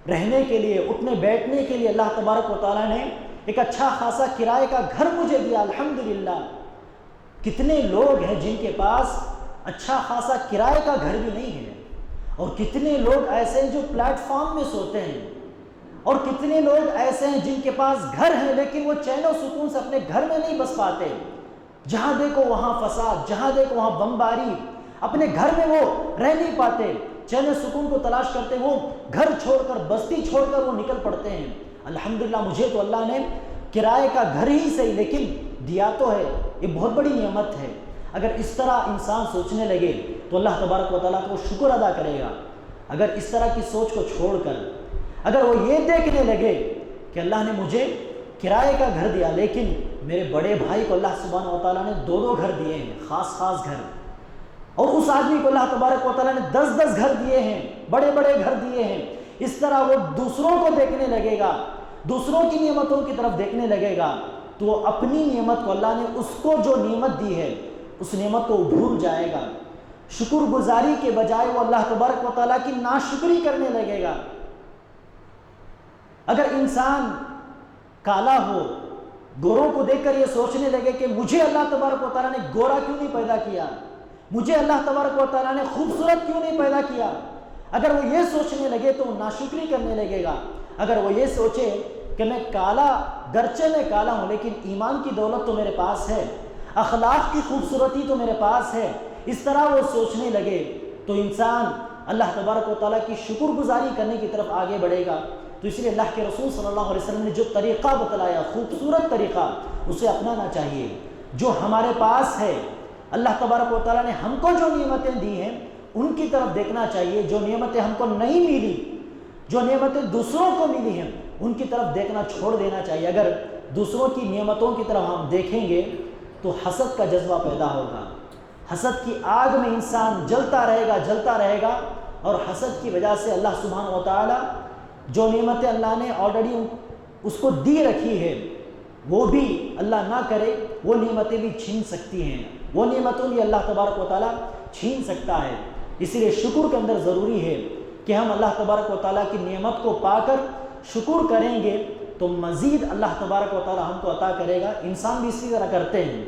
رہنے کے لیے، اٹھنے بیٹھنے کے لیے اللہ تبارک و تعالیٰ نے ایک اچھا خاصا کرائے کا گھر مجھے دیا الحمدللہ۔ کتنے لوگ ہیں جن کے پاس اچھا خاصا کرائے کا گھر بھی نہیں ہے، اور کتنے لوگ ایسے ہیں جو پلیٹ فارم میں سوتے ہیں، اور کتنے لوگ ایسے ہیں جن کے پاس گھر ہیں لیکن وہ چین و سکون سے اپنے گھر میں نہیں بس پاتے، جہاں دیکھو وہاں فساد، جہاں دیکھو وہاں بمباری، اپنے گھر میں وہ رہ نہیں پاتے، چین و سکون کو تلاش کرتے وہ گھر چھوڑ کر، بستی چھوڑ کر وہ نکل پڑتے ہیں۔ الحمدللہ مجھے تو اللہ نے کرائے کا گھر ہی صحیح لیکن دیا تو ہے، یہ بہت بڑی نعمت ہے۔ اگر اس طرح انسان سوچنے لگے تو اللہ تبارک و تعالیٰ کو شکر ادا کرے گا۔ اگر اس طرح کی سوچ کو چھوڑ کر اگر وہ یہ دیکھنے لگے کہ اللہ نے مجھے کرائے کا گھر دیا لیکن میرے بڑے بھائی کو اللہ سبحانہ و تعالیٰ نے 2 گھر دیے ہیں، خاص خاص گھر، اور اس آدمی کو اللہ تبارک و تعالیٰ نے 10 گھر دیے ہیں، بڑے بڑے گھر دیے ہیں، اس طرح وہ دوسروں کو دیکھنے لگے گا، دوسروں کی نعمتوں کی طرف دیکھنے لگے گا تو وہ اپنی نعمت کو، اللہ نے اس کو جو نعمت دی ہے اس نعمت کو بھول جائے گا۔ شکر گزاری کے بجائے وہ اللہ تبارک و تعالیٰ کی ناشکری کرنے لگے گا۔ اگر انسان کالا ہو، گوروں کو دیکھ کر یہ سوچنے لگے کہ مجھے اللہ تبارک و تعالیٰ نے گورا کیوں نہیں پیدا کیا، مجھے اللہ تبارک و تعالیٰ نے خوبصورت کیوں نہیں پیدا کیا، اگر وہ یہ سوچنے لگے تو وہ ناشکری کرنے لگے گا۔ اگر وہ یہ سوچے کہ میں کالا، گرچہ میں کالا ہوں لیکن ایمان کی دولت تو میرے پاس ہے، اخلاق کی خوبصورتی تو میرے پاس ہے، اس طرح وہ سوچنے لگے تو انسان اللہ تبارک و تعالیٰ کی شکر گزاری کرنے کی طرف آگے بڑھے گا۔ تو اس لیے اللہ کے رسول صلی اللہ علیہ وسلم نے جو طریقہ بتلایا، خوبصورت طریقہ، اسے اپنانا چاہیے۔ جو ہمارے پاس ہے، اللہ تبارک و تعالیٰ نے ہم کو جو نعمتیں دی ہیں ان کی طرف دیکھنا چاہیے، جو نعمتیں ہم کو نہیں ملی، جو نعمتیں دوسروں کو ملی ہیں ان کی طرف دیکھنا چھوڑ دینا چاہیے۔ اگر دوسروں کی نعمتوں کی طرف ہم دیکھیں گے تو حسد کا جذبہ پیدا ہوگا، حسد کی آگ میں انسان جلتا رہے گا، اور حسد کی وجہ سے اللہ سبحانہ و تعالیٰ جو نعمتیں اللہ نے آلریڈی اس کو دی رکھی ہے وہ بھی اللہ نہ کرے وہ نعمتیں بھی چھین سکتی ہیں، وہ نعمتوں بھی اللہ تبارک و تعالیٰ چھین سکتا ہے۔ اسی لیے شکر کے اندر ضروری ہے کہ ہم اللہ تبارک و تعالیٰ کی نعمت کو پا کر شکر کریں گے تو مزید اللہ تبارک و تعالیٰ ہم کو عطا کرے گا۔ انسان بھی اسی طرح کرتے ہیں،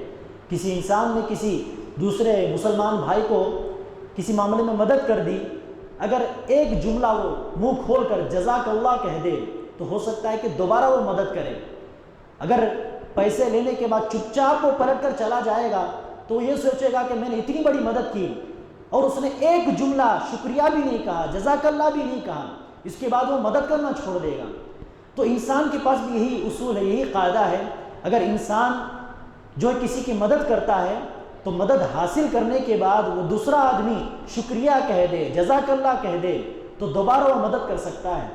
کسی انسان نے کسی دوسرے مسلمان بھائی کو کسی معاملے میں مدد کر دی، اگر ایک جملہ وہ منہ کھول کر جزاک اللہ کہہ دے تو ہو سکتا ہے کہ دوبارہ وہ مدد کرے۔ اگر پیسے لینے کے بعد چپ چاپ وہ پلٹ کر چلا جائے گا تو یہ سوچے گا کہ میں نے اتنی بڑی مدد کی اور اس نے ایک جملہ شکریہ بھی نہیں کہا، جزاک اللہ بھی نہیں کہا، اس کے بعد وہ مدد کرنا چھوڑ دے گا۔ تو انسان کے پاس بھی یہی اصول ہے، یہی قاعدہ ہے، اگر انسان جو کسی کی مدد کرتا ہے تو مدد حاصل کرنے کے بعد وہ دوسرا آدمی شکریہ کہہ دے، جزاک اللہ کہہ دے، تو دوبارہ وہ مدد کر سکتا ہے۔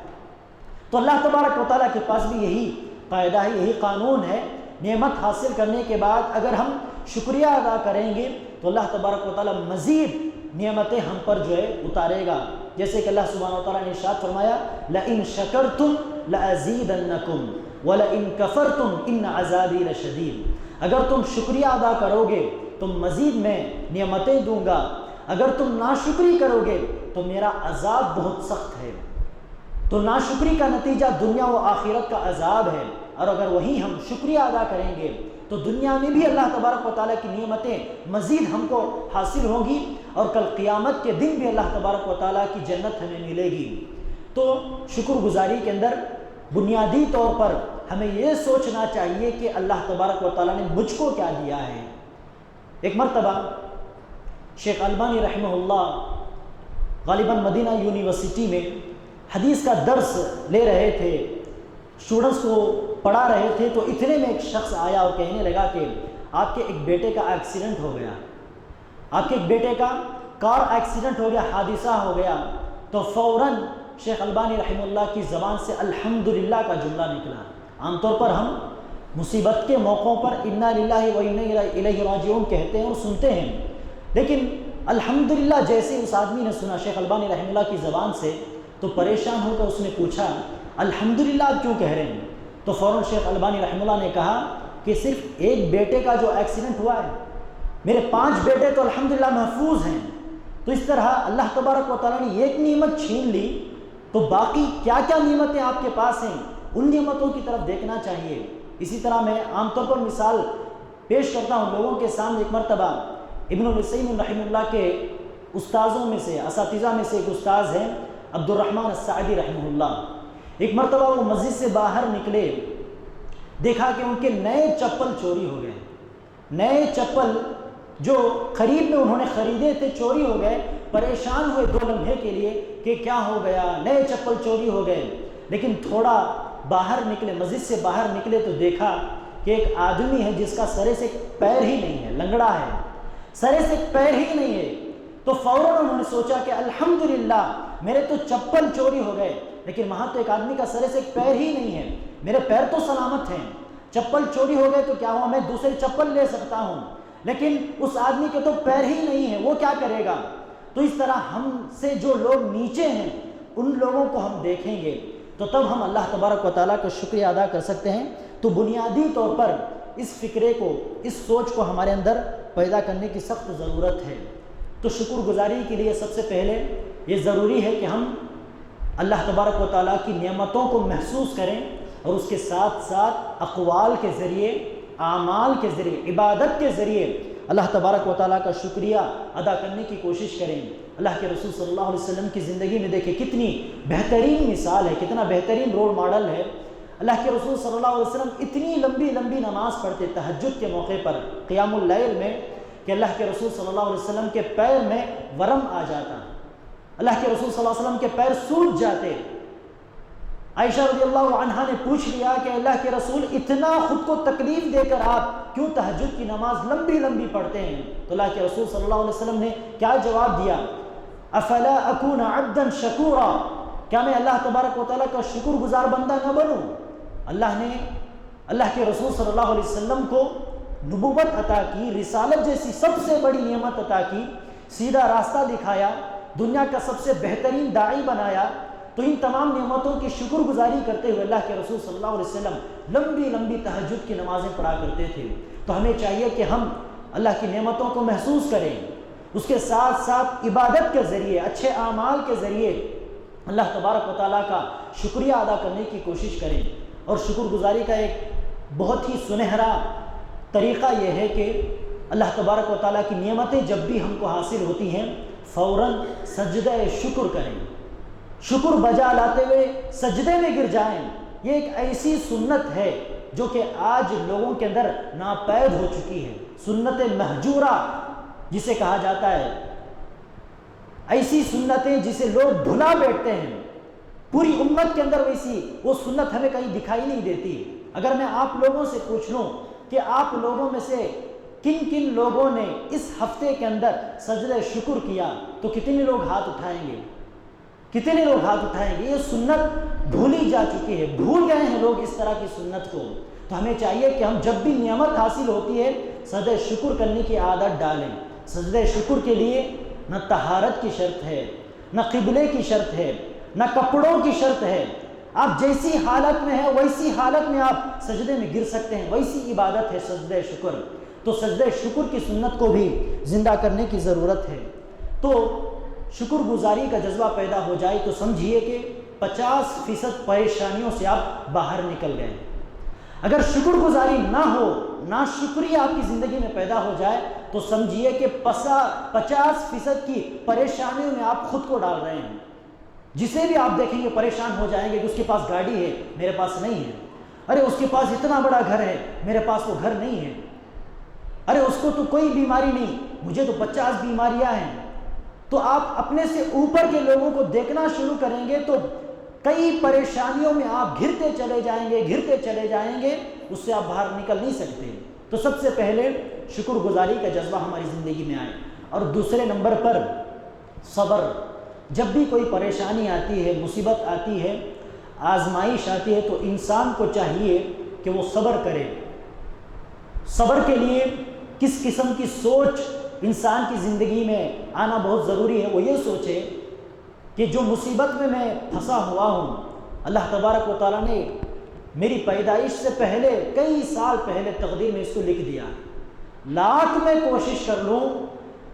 تو اللہ تبارک و تعالیٰ کے پاس بھی یہی قاعدہ ہے، یہی قانون ہے، نعمت حاصل کرنے کے بعد اگر ہم شکریہ ادا کریں گے تو اللہ تبارک و تعالیٰ مزید نعمتیں ہم پر جو ہے اتارے گا۔ جیسے کہ اللہ سبحانہ و تعالیٰ نے ارشاد فرمایا لَإِن شَكَرْتُمْ لَأَزِيدَنَّكُمْ وَلَإِن كَفَرْتُمْ إِنَّ عَذَابِي لَشَدِيدٌ، اگر تم شکریہ ادا کرو گے تو مزید میں نعمتیں دوں گا، اگر تم ناشکری کرو گے تو میرا عذاب بہت سخت ہے۔ تو ناشکری کا نتیجہ دنیا و آخرت کا عذاب ہے، اور اگر وہی ہم شکریہ ادا کریں گے تو دنیا میں بھی اللہ تبارک و تعالیٰ کی نعمتیں مزید ہم کو حاصل ہوں گی، اور کل قیامت کے دن بھی اللہ تبارک و تعالیٰ کی جنت ہمیں ملے گی۔ تو شکر گزاری کے اندر بنیادی طور پر ہمیں یہ سوچنا چاہیے کہ اللہ تبارک و تعالیٰ نے مجھ کو کیا دیا ہے۔ ایک مرتبہ شیخ البانی رحمہ اللہ غالباً مدینہ یونیورسٹی میں حدیث کا درس لے رہے تھے، اسٹوڈنٹس کو پڑھا رہے تھے، تو اتنے میں ایک شخص آیا اور کہنے لگا کہ آپ کے ایک بیٹے کا ایکسیڈنٹ ہو گیا، آپ کے ایک بیٹے کا کار ایکسیڈنٹ ہو گیا، حادثہ ہو گیا۔ تو فوراً شیخ البانی رحمہ اللہ کی زبان سے الحمدللہ کا جملہ نکلا۔ عام طور پر ہم مصیبت کے موقعوں پر انا للہ و انا الیہ راجعون کہتے ہیں اور سنتے ہیں، لیکن الحمدللہ جیسے اس آدمی نے سنا شیخ البانی رحمہ اللہ کی زبان سے تو پریشان ہو کر اس نے پوچھا الحمدللہ آپ کیوں کہہ رہے ہیں؟ تو فوراً شیخ البانی رحمہ اللہ نے کہا کہ صرف ایک بیٹے کا جو ایکسیڈنٹ ہوا ہے، میرے 5 بیٹے تو الحمدللہ محفوظ ہیں۔ تو اس طرح اللہ تبارک و تعالیٰ نے ایک نعمت چھین لی تو باقی کیا کیا نعمتیں آپ کے پاس ہیں، ان نعمتوں کی طرف دیکھنا چاہیے۔ اسی طرح میں عام طور پر مثال پیش کرتا ہوں لوگوں کے سامنے۔ ایک مرتبہ ابن القیم رحمہ اللہ کے استاذوں میں سے، اساتذہ میں سے ایک استاذ ہیں عبد الرحمن السعدی رحمہ اللہ۔ ایک مرتبہ وہ مسجد سے باہر نکلے، دیکھا کہ ان کے نئے چپل چوری ہو گئے، نئے چپل جو خرید میں انہوں نے خریدے تھے چوری ہو گئے۔ پریشان ہوئے 2 لمحے کے لیے کہ کیا ہو گیا، نئے چپل چوری ہو گئے۔ لیکن تھوڑا باہر نکلے، مسجد سے باہر نکلے تو دیکھا کہ ایک آدمی ہے جس کا سرے سے پیر ہی نہیں ہے، لنگڑا ہے، سرے سے پیر ہی نہیں ہے۔ تو فوراً انہوں نے سوچا کہ الحمدللہ میرے تو چپل چوری ہو گئے، لیکن وہاں تو ایک آدمی کا سرے سے پیر ہی نہیں ہے، میرے پیر تو سلامت ہیں۔ چپل چوری ہو گئے تو کیا ہوا، میں دوسری چپل لے سکتا ہوں، لیکن اس آدمی کے تو پیر ہی نہیں ہے، وہ کیا کرے گا؟ تو اس طرح ہم سے جو لوگ نیچے ہیں ان لوگوں کو ہم دیکھیں گے تو تب ہم اللہ تبارک و تعالیٰ کا شکریہ ادا کر سکتے ہیں۔ تو بنیادی طور پر اس فکرے کو، اس سوچ کو ہمارے اندر پیدا کرنے کی سخت ضرورت ہے۔ تو شکر گزاری کے لیے سب سے پہلے یہ ضروری ہے کہ ہم اللہ تبارک و تعالیٰ کی نعمتوں کو محسوس کریں، اور اس کے ساتھ ساتھ اقوال کے ذریعے، اعمال کے ذریعے، عبادت کے ذریعے اللہ تبارک و تعالیٰ کا شکریہ ادا کرنے کی کوشش کریں۔ اللہ کے رسول صلی اللہ علیہ وسلم کی زندگی میں دیکھیں کتنی بہترین مثال ہے، کتنا بہترین رول ماڈل ہے۔ اللہ کے رسول صلی اللہ علیہ وسلم اتنی لمبی لمبی نماز پڑھتے تہجد کے موقع پر، قیام اللیل میں، کہ اللہ کے رسول صلی اللہ علیہ وسلم کے پیر میں ورم آ جاتا، اللہ کے رسول صلی اللہ علیہ وسلم کے پیر سوج جاتے۔ عائشہ رضی اللہ عنہا نے پوچھ لیا کہ اللہ کے رسول اتنا خود کو تکلیف دے کر آپ کیوں تہجد کی نماز لمبی لمبی پڑھتے ہیں؟ تو اللہ کے رسول صلی اللہ علیہ وسلم نے کیا جواب دیا؟ افلا اکون عبدا شکورا، کیا میں اللہ تبارک و تعالیٰ کا شکر گزار بندہ نہ بنوں؟ اللہ نے اللہ کے رسول صلی اللہ علیہ وسلم کو نبوت عطا کی، رسالت جیسی سب سے بڑی نعمت عطا کی، سیدھا راستہ دکھایا، دنیا کا سب سے بہترین داعی بنایا۔ تو ان تمام نعمتوں کی شکر گزاری کرتے ہوئے اللہ کے رسول صلی اللہ علیہ وسلم لمبی لمبی تہجد کی نمازیں پڑھا کرتے تھے۔ تو ہمیں چاہیے کہ ہم اللہ کی نعمتوں کو محسوس کریں، اس کے ساتھ ساتھ عبادت کے ذریعے، اچھے اعمال کے ذریعے اللہ تبارک و تعالیٰ کا شکریہ ادا کرنے کی کوشش کریں۔ اور شکر گزاری کا ایک بہت ہی سنہرا طریقہ یہ ہے کہ اللہ تبارک و تعالیٰ کی نعمتیں جب بھی ہم کو حاصل ہوتی ہیں فوراً سجدہ شکر کریں، شکر بجا لاتے ہوئے سجدے میں گر جائیں۔ یہ ایک ایسی سنت ہے جو کہ آج لوگوں کے اندر ناپید ہو چکی ہے، سنت مہجورہ جسے کہا جاتا ہے، ایسی سنتیں جسے لوگ بھلا بیٹھتے ہیں۔ پوری امت کے اندر ویسی وہ سنت ہمیں کہیں دکھائی نہیں دیتی۔ اگر میں آپ لوگوں سے پوچھ لوں کہ آپ لوگوں میں سے کن کن لوگوں نے اس ہفتے کے اندر سجدہ شکر کیا تو کتنے لوگ ہاتھ اٹھائیں گے؟ کتنے لوگ ہاتھ اٹھائیں گے؟ یہ سنت بھولی جا چکی ہے، بھول گئے ہیں لوگ اس طرح کی سنت کو۔ تو ہمیں چاہیے کہ ہم جب بھی نعمت حاصل ہوتی ہے سجدہ شکر کرنے کی عادت ڈالیں۔ سجدہ شکر کے لیے نہ طہارت کی شرط ہے، نہ قبلے کی شرط ہے، نہ کپڑوں کی شرط ہے۔ آپ جیسی حالت میں ہیں ویسی حالت میں آپ سجدے میں گر سکتے ہیں، ویسی عبادت ہے سجدہ شکر۔ تو سجدہ شکر کی سنت کو بھی زندہ کرنے کی ضرورت ہے۔ تو شکر گزاری کا جذبہ پیدا ہو جائے تو سمجھیے کہ 50% پریشانیوں سے آپ باہر نکل گئے۔ اگر شکر گزاری نہ ہو، ناشکری آپ کی زندگی میں پیدا ہو جائے تو سمجھیے کہ 50% کی پریشانیوں میں آپ خود کو ڈال رہے ہیں۔ جسے بھی آپ دیکھیں گے پریشان ہو جائیں گے کہ اس کے پاس گاڑی ہے میرے پاس نہیں ہے، ارے اس کے پاس اتنا بڑا گھر ہے میرے پاس وہ گھر نہیں ہے، ارے اس کو تو کوئی بیماری نہیں مجھے تو 50 بیماریاں ہیں۔ تو آپ اپنے سے اوپر کے لوگوں کو دیکھنا شروع کریں گے تو کئی پریشانیوں میں آپ گھرتے چلے جائیں گے، اس سے آپ باہر نکل نہیں سکتے۔ تو سب سے پہلے شکر گزاری کا جذبہ ہماری زندگی میں آئے، اور دوسرے نمبر پر صبر۔ جب بھی کوئی پریشانی آتی ہے، مصیبت آتی ہے، آزمائش آتی ہے تو انسان کو چاہیے کہ وہ صبر کرے۔ صبر کے لیے کس قسم کی سوچ انسان کی زندگی میں آنا بہت ضروری ہے؟ وہ یہ سوچے کہ جو مصیبت میں پھنسا ہوا ہوں، اللہ تبارک و تعالیٰ نے میری پیدائش سے پہلے کئی سال پہلے تقدیر میں اس کو لکھ دیا۔ لاکھ میں کوشش کر لوں،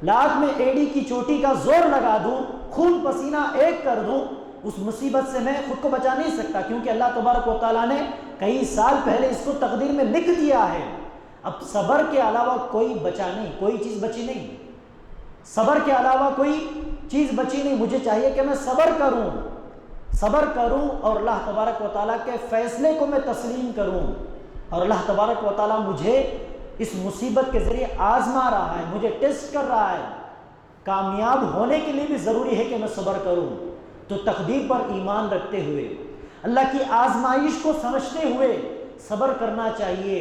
لاکھ میں ایڑی کی چوٹی کا زور لگا دوں، خون پسینہ ایک کر دوں، اس مصیبت سے میں خود کو بچا نہیں سکتا، کیونکہ اللہ تبارک و تعالیٰ نے کئی سال پہلے اس کو تقدیر میں لکھ دیا ہے۔ اب صبر کے علاوہ کوئی بچا نہیں، کوئی چیز بچی نہیں، صبر کے علاوہ کوئی چیز بچی نہیں۔ مجھے چاہیے کہ میں صبر کروں اور اللہ تبارک و تعالیٰ کے فیصلے کو میں تسلیم کروں، اور اللہ تبارک و تعالیٰ مجھے اس مصیبت کے ذریعے آزما رہا ہے، مجھے ٹیسٹ کر رہا ہے۔ کامیاب ہونے کے لیے بھی ضروری ہے کہ میں صبر کروں۔ تو تقدیر پر ایمان رکھتے ہوئے، اللہ کی آزمائش کو سمجھتے ہوئے صبر کرنا چاہیے۔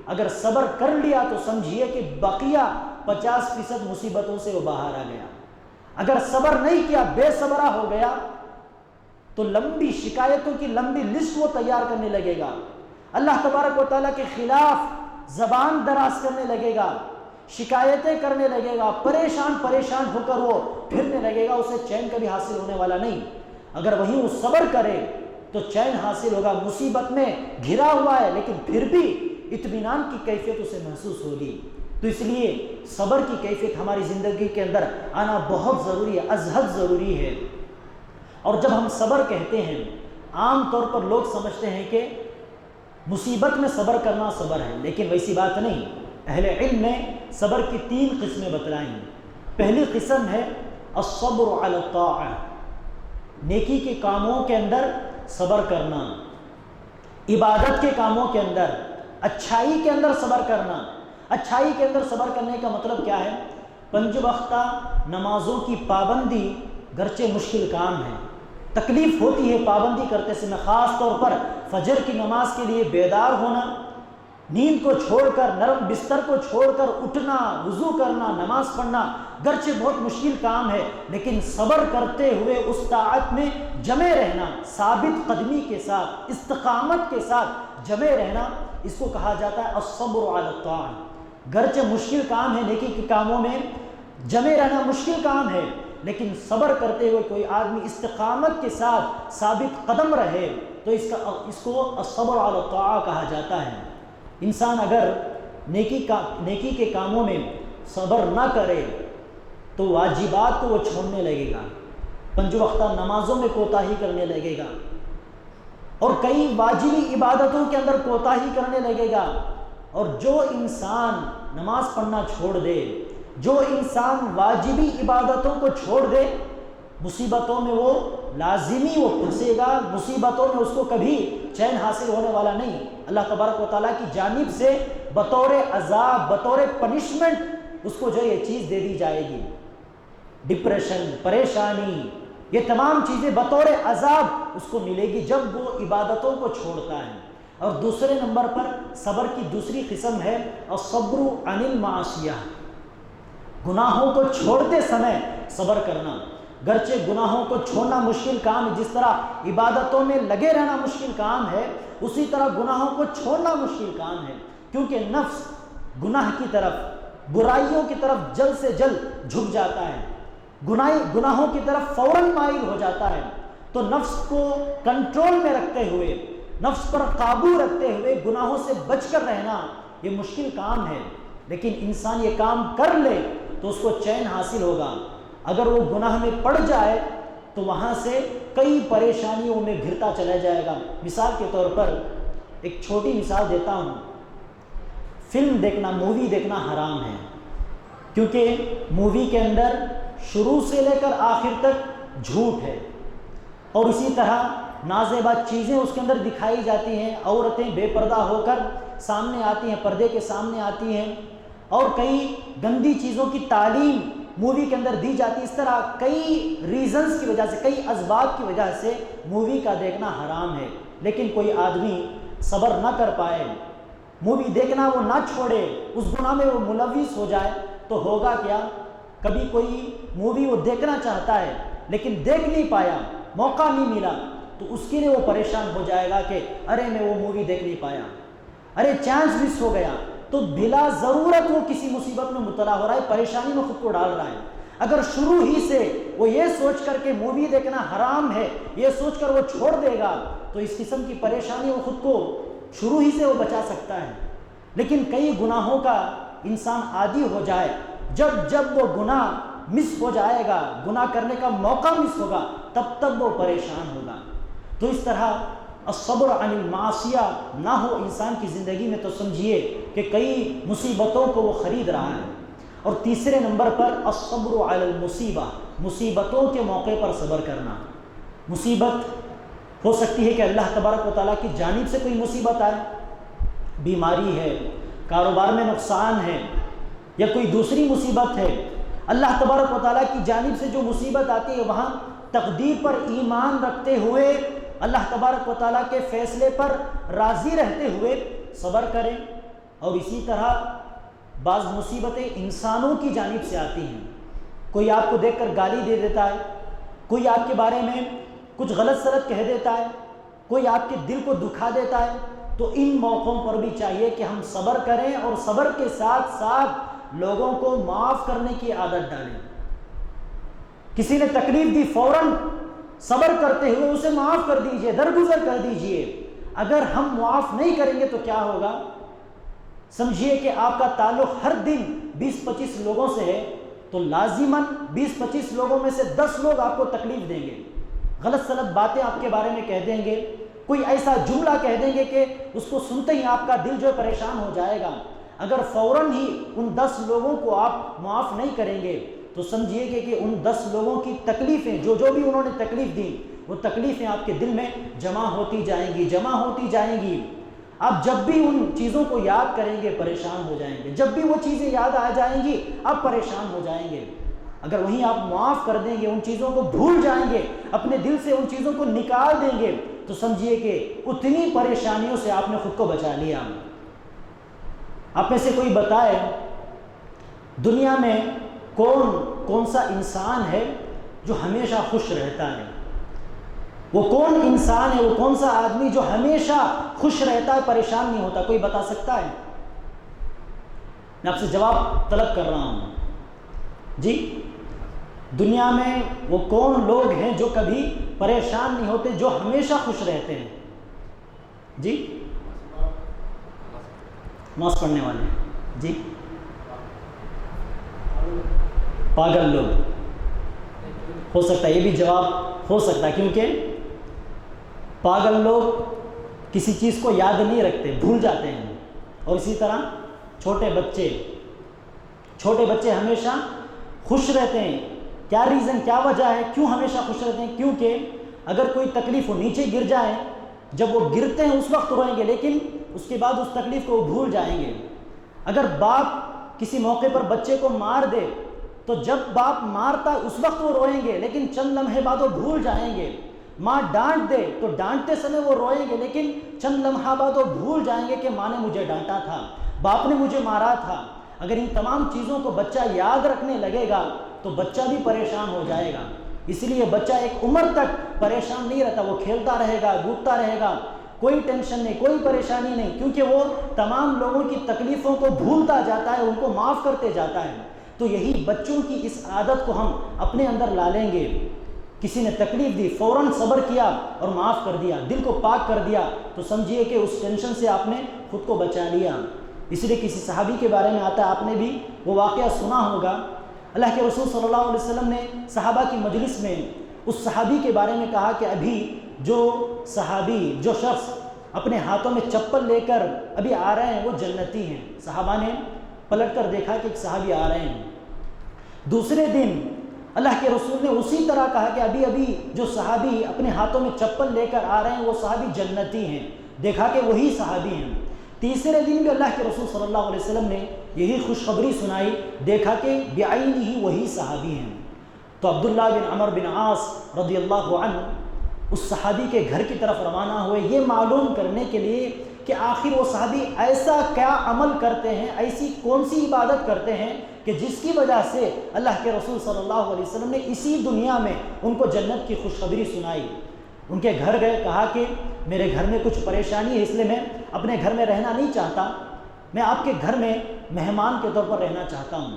اگر صبر کر لیا تو سمجھیے کہ بقیہ 50% مصیبتوں سے وہ باہر آ گیا۔ اگر صبر نہیں کیا، بے صبرا ہو گیا، تو لمبی شکایتوں کی لمبی لسٹ وہ تیار کرنے لگے گا، اللہ تبارک و تعالیٰ کے خلاف زبان دراز کرنے لگے گا، شکایتیں کرنے لگے گا، پریشان ہو کر وہ پھرنے لگے گا، اسے چین کبھی حاصل ہونے والا نہیں۔ اگر وہیں وہ صبر کرے تو چین حاصل ہوگا۔ مصیبت میں گھرا ہوا ہے لیکن پھر بھی اطمینان کی کیفیت اسے محسوس ہوگی۔ تو اس لیے صبر کی کیفیت ہماری زندگی کے اندر آنا بہت ضروری ہے، از حد ضروری ہے۔ اور جب ہم صبر کہتے ہیں، عام طور پر لوگ سمجھتے ہیں کہ مصیبت میں صبر کرنا صبر ہے، لیکن ویسی بات نہیں۔ اہل علم نے صبر کی 3 قسمیں بتلائیں۔ پہلی قسم ہے الصبر علی الطاعہ، نیکی کے کاموں کے اندر صبر کرنا، عبادت کے کاموں کے اندر، اچھائی کے اندر صبر کرنا۔ اچھائی کے اندر صبر کرنے کا مطلب کیا ہے؟ 5 وقتہ نمازوں کی پابندی گرچہ مشکل کام ہے، تکلیف ہوتی ہے پابندی کرتے سمے، خاص طور پر فجر کی نماز کے لیے بیدار ہونا، نیند کو چھوڑ کر، نرم بستر کو چھوڑ کر اٹھنا، وضو کرنا، نماز پڑھنا گرچہ بہت مشکل کام ہے، لیکن صبر کرتے ہوئے اس طاعت میں جمے رہنا، ثابت قدمی کے ساتھ، استقامت کے ساتھ جمے رہنا، اس کو کہا جاتا ہے الصبر علی الطاعہ۔ گرچہ مشکل کام ہے، نیکی کے کاموں میں جمے رہنا مشکل کام ہے، لیکن صبر کرتے ہوئے کوئی آدمی استقامت کے ساتھ ثابت قدم رہے تو اس کو الصبر علی الطاعہ کہا جاتا ہے۔ انسان اگر نیکی کے کاموں میں صبر نہ کرے تو واجبات کو وہ چھوڑنے لگے گا، 5 وقتہ نمازوں میں کوتاہی کرنے لگے گا، اور کئی واجبی عبادتوں کے اندر کوتاہی کرنے لگے گا۔ اور جو انسان نماز پڑھنا چھوڑ دے، جو انسان واجبی عبادتوں کو چھوڑ دے، مصیبتوں میں وہ لازمی وہ پھنسے گا، مصیبتوں میں اس کو کبھی چین حاصل ہونے والا نہیں۔ اللہ تبارک و تعالیٰ کی جانب سے بطور عذاب، بطور پنشمنٹ اس کو جو یہ چیز دے دی جائے گی، ڈپریشن، پریشانی، یہ تمام چیزیں بطور عذاب اس کو ملے گی جب وہ عبادتوں کو چھوڑتا ہے۔ اور دوسرے نمبر پر صبر کی دوسری قسم ہے الصبر عن المعصیہ، گناہوں کو چھوڑتے سمے صبر کرنا۔ گرچہ گناہوں کو چھوڑنا مشکل کام ہے، جس طرح عبادتوں میں لگے رہنا مشکل کام ہے، اسی طرح گناہوں کو چھوڑنا مشکل کام ہے، کیونکہ نفس گناہ کی طرف، برائیوں کی طرف جلد سے جلد جھک جاتا ہے، گناہوں کی طرف فوراً مائل ہو جاتا ہے۔ تو نفس کو کنٹرول میں رکھتے ہوئے، نفس پر قابو رکھتے ہوئے گناہوں سے بچ کر رہنا یہ مشکل کام ہے، لیکن انسان یہ کام کر لے تو اس کو چین حاصل ہوگا۔ اگر وہ گناہ میں پڑ جائے تو وہاں سے کئی پریشانیوں میں گھرتا چلا جائے گا۔ مثال کے طور پر ایک چھوٹی مثال دیتا ہوں، فلم دیکھنا، مووی دیکھنا حرام ہے، کیونکہ مووی کے اندر شروع سے لے کر آخر تک جھوٹ ہے، اور اسی طرح نازیبا چیزیں اس کے اندر دکھائی جاتی ہیں، عورتیں بے پردہ ہو کر سامنے آتی ہیں، پردے کے سامنے آتی ہیں، اور کئی گندی چیزوں کی تعلیم مووی کے اندر دی جاتی ہے۔ اس طرح کئی ریزنز کی وجہ سے، کئی اسباب کی وجہ سے مووی کا دیکھنا حرام ہے، لیکن کوئی آدمی صبر نہ کر پائے، مووی دیکھنا وہ نہ چھوڑے، اس گناہ میں وہ ملوث ہو جائے، تو ہوگا کیا؟ کبھی کوئی مووی وہ دیکھنا چاہتا ہے لیکن دیکھ نہیں پایا، موقع نہیں ملا، تو اس کے لیے وہ پریشان ہو جائے گا کہ ارے میں وہ مووی دیکھ نہیں پایا، ارے چانس مس ہو گیا، تو بلا ضرورت وہ کسی مصیبت میں مبتلا ہو رہا ہے، پریشانی میں خود کو ڈال رہا ہے۔ اگر شروع ہی سے وہ یہ سوچ کر کے مووی دیکھنا حرام ہے، یہ سوچ کر وہ چھوڑ دے گا، تو اس قسم کی پریشانی وہ خود کو شروع ہی سے وہ بچا سکتا ہے۔ لیکن کئی گناہوں کا انسان عادی ہو جائے، جب وہ گناہ مس ہو جائے گا، گناہ کرنے کا موقع مس ہوگا، تب وہ پریشان ہوگا۔ تو اس طرح الصبر عن المعصیہ نہ ہو انسان کی زندگی میں، تو سمجھیے کہ کئی مصیبتوں کو وہ خرید رہا ہے۔ اور تیسرے نمبر پر الصبر علی المصیبہ، مصیبتوں کے موقع پر صبر کرنا۔ مصیبت ہو سکتی ہے کہ اللہ تبارک و تعالیٰ کی جانب سے کوئی مصیبت آئے، بیماری ہے، کاروبار میں نقصان ہے، یا کوئی دوسری مصیبت ہے۔ اللہ تبارک و تعالیٰ کی جانب سے جو مصیبت آتی ہے، وہاں تقدیر پر ایمان رکھتے ہوئے، اللہ تبارک و تعالیٰ کے فیصلے پر راضی رہتے ہوئے صبر کریں۔ اور اسی طرح بعض مصیبتیں انسانوں کی جانب سے آتی ہیں، کوئی آپ کو دیکھ کر گالی دے دیتا ہے، کوئی آپ کے بارے میں کچھ غلط سلط کہہ دیتا ہے، کوئی آپ کے دل کو دکھا دیتا ہے، تو ان موقعوں پر بھی چاہیے کہ ہم صبر کریں، اور صبر کے ساتھ ساتھ لوگوں کو معاف کرنے کی عادت ڈالیں۔ کسی نے تکلیف دی، فوراً صبر کرتے ہوئے اسے معاف کر دیجئے، درگزر کر دیجئے۔ اگر ہم معاف نہیں کریں گے تو کیا ہوگا؟ سمجھیے کہ آپ کا تعلق ہر دن 20-25 لوگوں سے ہے، تو لازماً 20-25 لوگوں میں سے 10 لوگ آپ کو تکلیف دیں گے، غلط سلط باتیں آپ کے بارے میں کہہ دیں گے، کوئی ایسا جملہ کہہ دیں گے کہ اس کو سنتے ہی آپ کا دل جو پریشان ہو جائے گا۔ اگر فوراً ہی ان 10 لوگوں کو آپ معاف نہیں کریں گے تو سمجھیے کہ ان 10 لوگوں کی تکلیفیں، جو بھی انہوں نے تکلیف دی، وہ تکلیفیں آپ کے دل میں جمع ہوتی جائیں گی۔ آپ جب بھی ان چیزوں کو یاد کریں گے پریشان ہو جائیں گے، جب بھی وہ چیزیں یاد آ جائیں گی آپ پریشان ہو جائیں گے۔ اگر وہیں آپ معاف کر دیں گے، ان چیزوں کو بھول جائیں گے، اپنے دل سے ان چیزوں کو نکال دیں گے، تو سمجھیے کہ اتنی پریشانیوں سے آپ نے خود کو بچا لیا۔ آپ میں سے کوئی بتائے دنیا میں کون سا انسان ہے جو ہمیشہ خوش رہتا ہے؟ وہ کون انسان ہے، وہ کون سا آدمی جو ہمیشہ خوش رہتا ہے، پریشان نہیں ہوتا؟ کوئی بتا سکتا ہے؟ میں آپ سے جواب طلب کر رہا ہوں جی۔ دنیا میں وہ کون لوگ ہیں جو کبھی پریشان نہیں ہوتے، جو ہمیشہ خوش رہتے ہیں؟ جی، نماز پڑھنے والے جی، پاگل لوگ ہو سکتا ہے، یہ بھی جواب ہو سکتا ہے، کیونکہ پاگل لوگ کسی چیز کو یاد نہیں رکھتے، بھول جاتے ہیں۔ اور اسی طرح چھوٹے بچے ہمیشہ خوش رہتے ہیں۔ کیا ریزن، کیا وجہ ہے کیوں ہمیشہ خوش رہتے ہیں؟ کیونکہ اگر کوئی تکلیف وہ نیچے گر جائے، جب وہ گرتے ہیں اس وقت روئیں گے، لیکن اس کے بعد اس تکلیف کو وہ بھول جائیں گے۔ اگر باپ کسی موقع پر بچے کو مار دے تو جب باپ مارتا ہے اس وقت وہ روئیں گے، لیکن چند لمحے بعد وہ بھول جائیں گے۔ ماں ڈانٹ دے تو ڈانٹتے سمے وہ روئیں گے، لیکن چند لمحہ بعد وہ بھول جائیں گے کہ ماں نے مجھے ڈانٹا تھا، باپ نے مجھے مارا تھا۔ اگر ان تمام چیزوں کو بچہ یاد رکھنے لگے گا تو بچہ بھی پریشان ہو جائے گا۔ اس لیے بچہ ایک عمر تک پریشان نہیں رہتا، وہ کھیلتا رہے گا، کودتا رہے گا، کوئی ٹینشن نہیں، کوئی پریشانی نہیں، کیونکہ وہ تمام لوگوں کی تکلیفوں کو بھولتا جاتا ہے، ان کو معاف کرتے جاتا ہے۔ تو یہی بچوں کی اس عادت کو ہم اپنے اندر لا لیں گے۔ کسی نے تکلیف دی، فوراً صبر کیا اور معاف کر دیا، دل کو پاک کر دیا، تو سمجھیے کہ اس ٹینشن سے آپ نے خود کو بچا لیا۔ اس لیے کسی صحابی کے بارے میں آتا ہے، آپ نے بھی وہ واقعہ سنا ہوگا، اللہ کے رسول صلی اللہ علیہ وسلم نے صحابہ کی مجلس میں اس صحابی کے بارے میں کہا کہ ابھی جو صحابی، جو شخص اپنے ہاتھوں میں چپل لے کر ابھی آ رہے ہیں وہ جنتی ہیں۔ صحابہ نے پلٹ کر دیکھا کہ ایک صحابی آ رہے ہیں۔ دوسرے دن اللہ کے رسول نے اسی طرح کہا کہ ابھی جو صحابی اپنے ہاتھوں میں چپل لے کر آ رہے ہیں وہ صحابی جنتی ہیں، دیکھا کہ وہی صحابی ہیں۔ تیسرے دن بھی اللہ کے رسول صلی اللہ علیہ وسلم نے یہی خوشخبری سنائی، دیکھا کہ بعینہ وہی صحابی ہیں۔ تو عبداللہ بن عمر بن عاص رضی اللہ عنہ اس صحابی کے گھر کی طرف روانہ ہوئے، یہ معلوم کرنے کے لیے کہ آخر وہ صحابی ایسا کیا عمل کرتے ہیں، ایسی کون سی عبادت کرتے ہیں کہ جس کی وجہ سے اللہ کے رسول صلی اللہ علیہ وسلم نے اسی دنیا میں ان کو جنت کی خوشخبری سنائی۔ ان کے گھر گئے، کہا کہ میرے گھر میں کچھ پریشانی ہے، اس لیے میں اپنے گھر میں رہنا نہیں چاہتا، میں آپ کے گھر میں مہمان کے طور پر رہنا چاہتا ہوں۔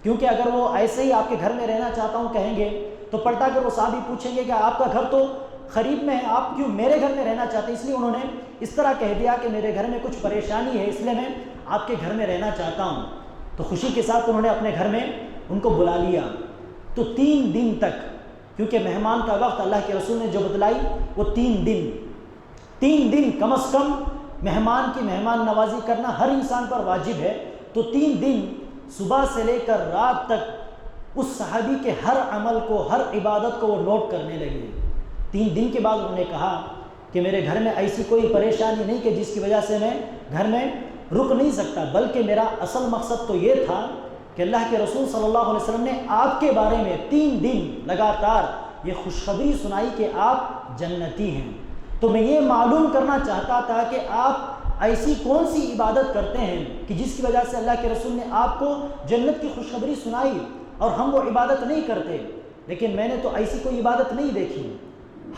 کیونکہ اگر وہ ایسے ہی آپ کے گھر میں رہنا چاہتا ہوں کہیں گے تو پلٹا کر وہ صحابی پوچھیں گے کہ آپ کا گھر تو قریب میں ہے، آپ کیوں میرے گھر میں رہنا چاہتے ہیں؟ اس لیے انہوں نے اس طرح کہہ دیا کہ میرے گھر میں کچھ پریشانی ہے، اس لیے میں آپ کے گھر میں رہنا چاہتا ہوں۔ تو خوشی کے ساتھ انہوں نے اپنے گھر میں ان کو بلا لیا۔ تو 3 دن تک، کیونکہ مہمان کا وقت اللہ کے رسول نے جو بتلائی وہ 3 دن کم از کم مہمان کی مہمان نوازی کرنا ہر انسان پر واجب ہے۔ تو 3 دن صبح سے لے کر رات تک اس صحابی کے ہر عمل کو، ہر عبادت کو وہ نوٹ کرنے لگے۔ 3 دن کے بعد انہوں نے کہا کہ میرے گھر میں ایسی کوئی پریشانی نہیں کہ جس کی وجہ سے میں گھر میں رک نہیں سکتا، بلکہ میرا اصل مقصد تو یہ تھا کہ اللہ کے رسول صلی اللہ علیہ وسلم نے آپ کے بارے میں 3 دن لگاتار یہ خوشخبری سنائی کہ آپ جنتی ہیں۔ تو میں یہ معلوم کرنا چاہتا تھا کہ آپ ایسی کون سی عبادت کرتے ہیں کہ جس کی وجہ سے اللہ کے رسول نے آپ کو جنت کی خوشخبری سنائی، اور ہم وہ عبادت نہیں کرتے۔ لیکن میں نے تو ایسی کوئی عبادت نہیں دیکھی۔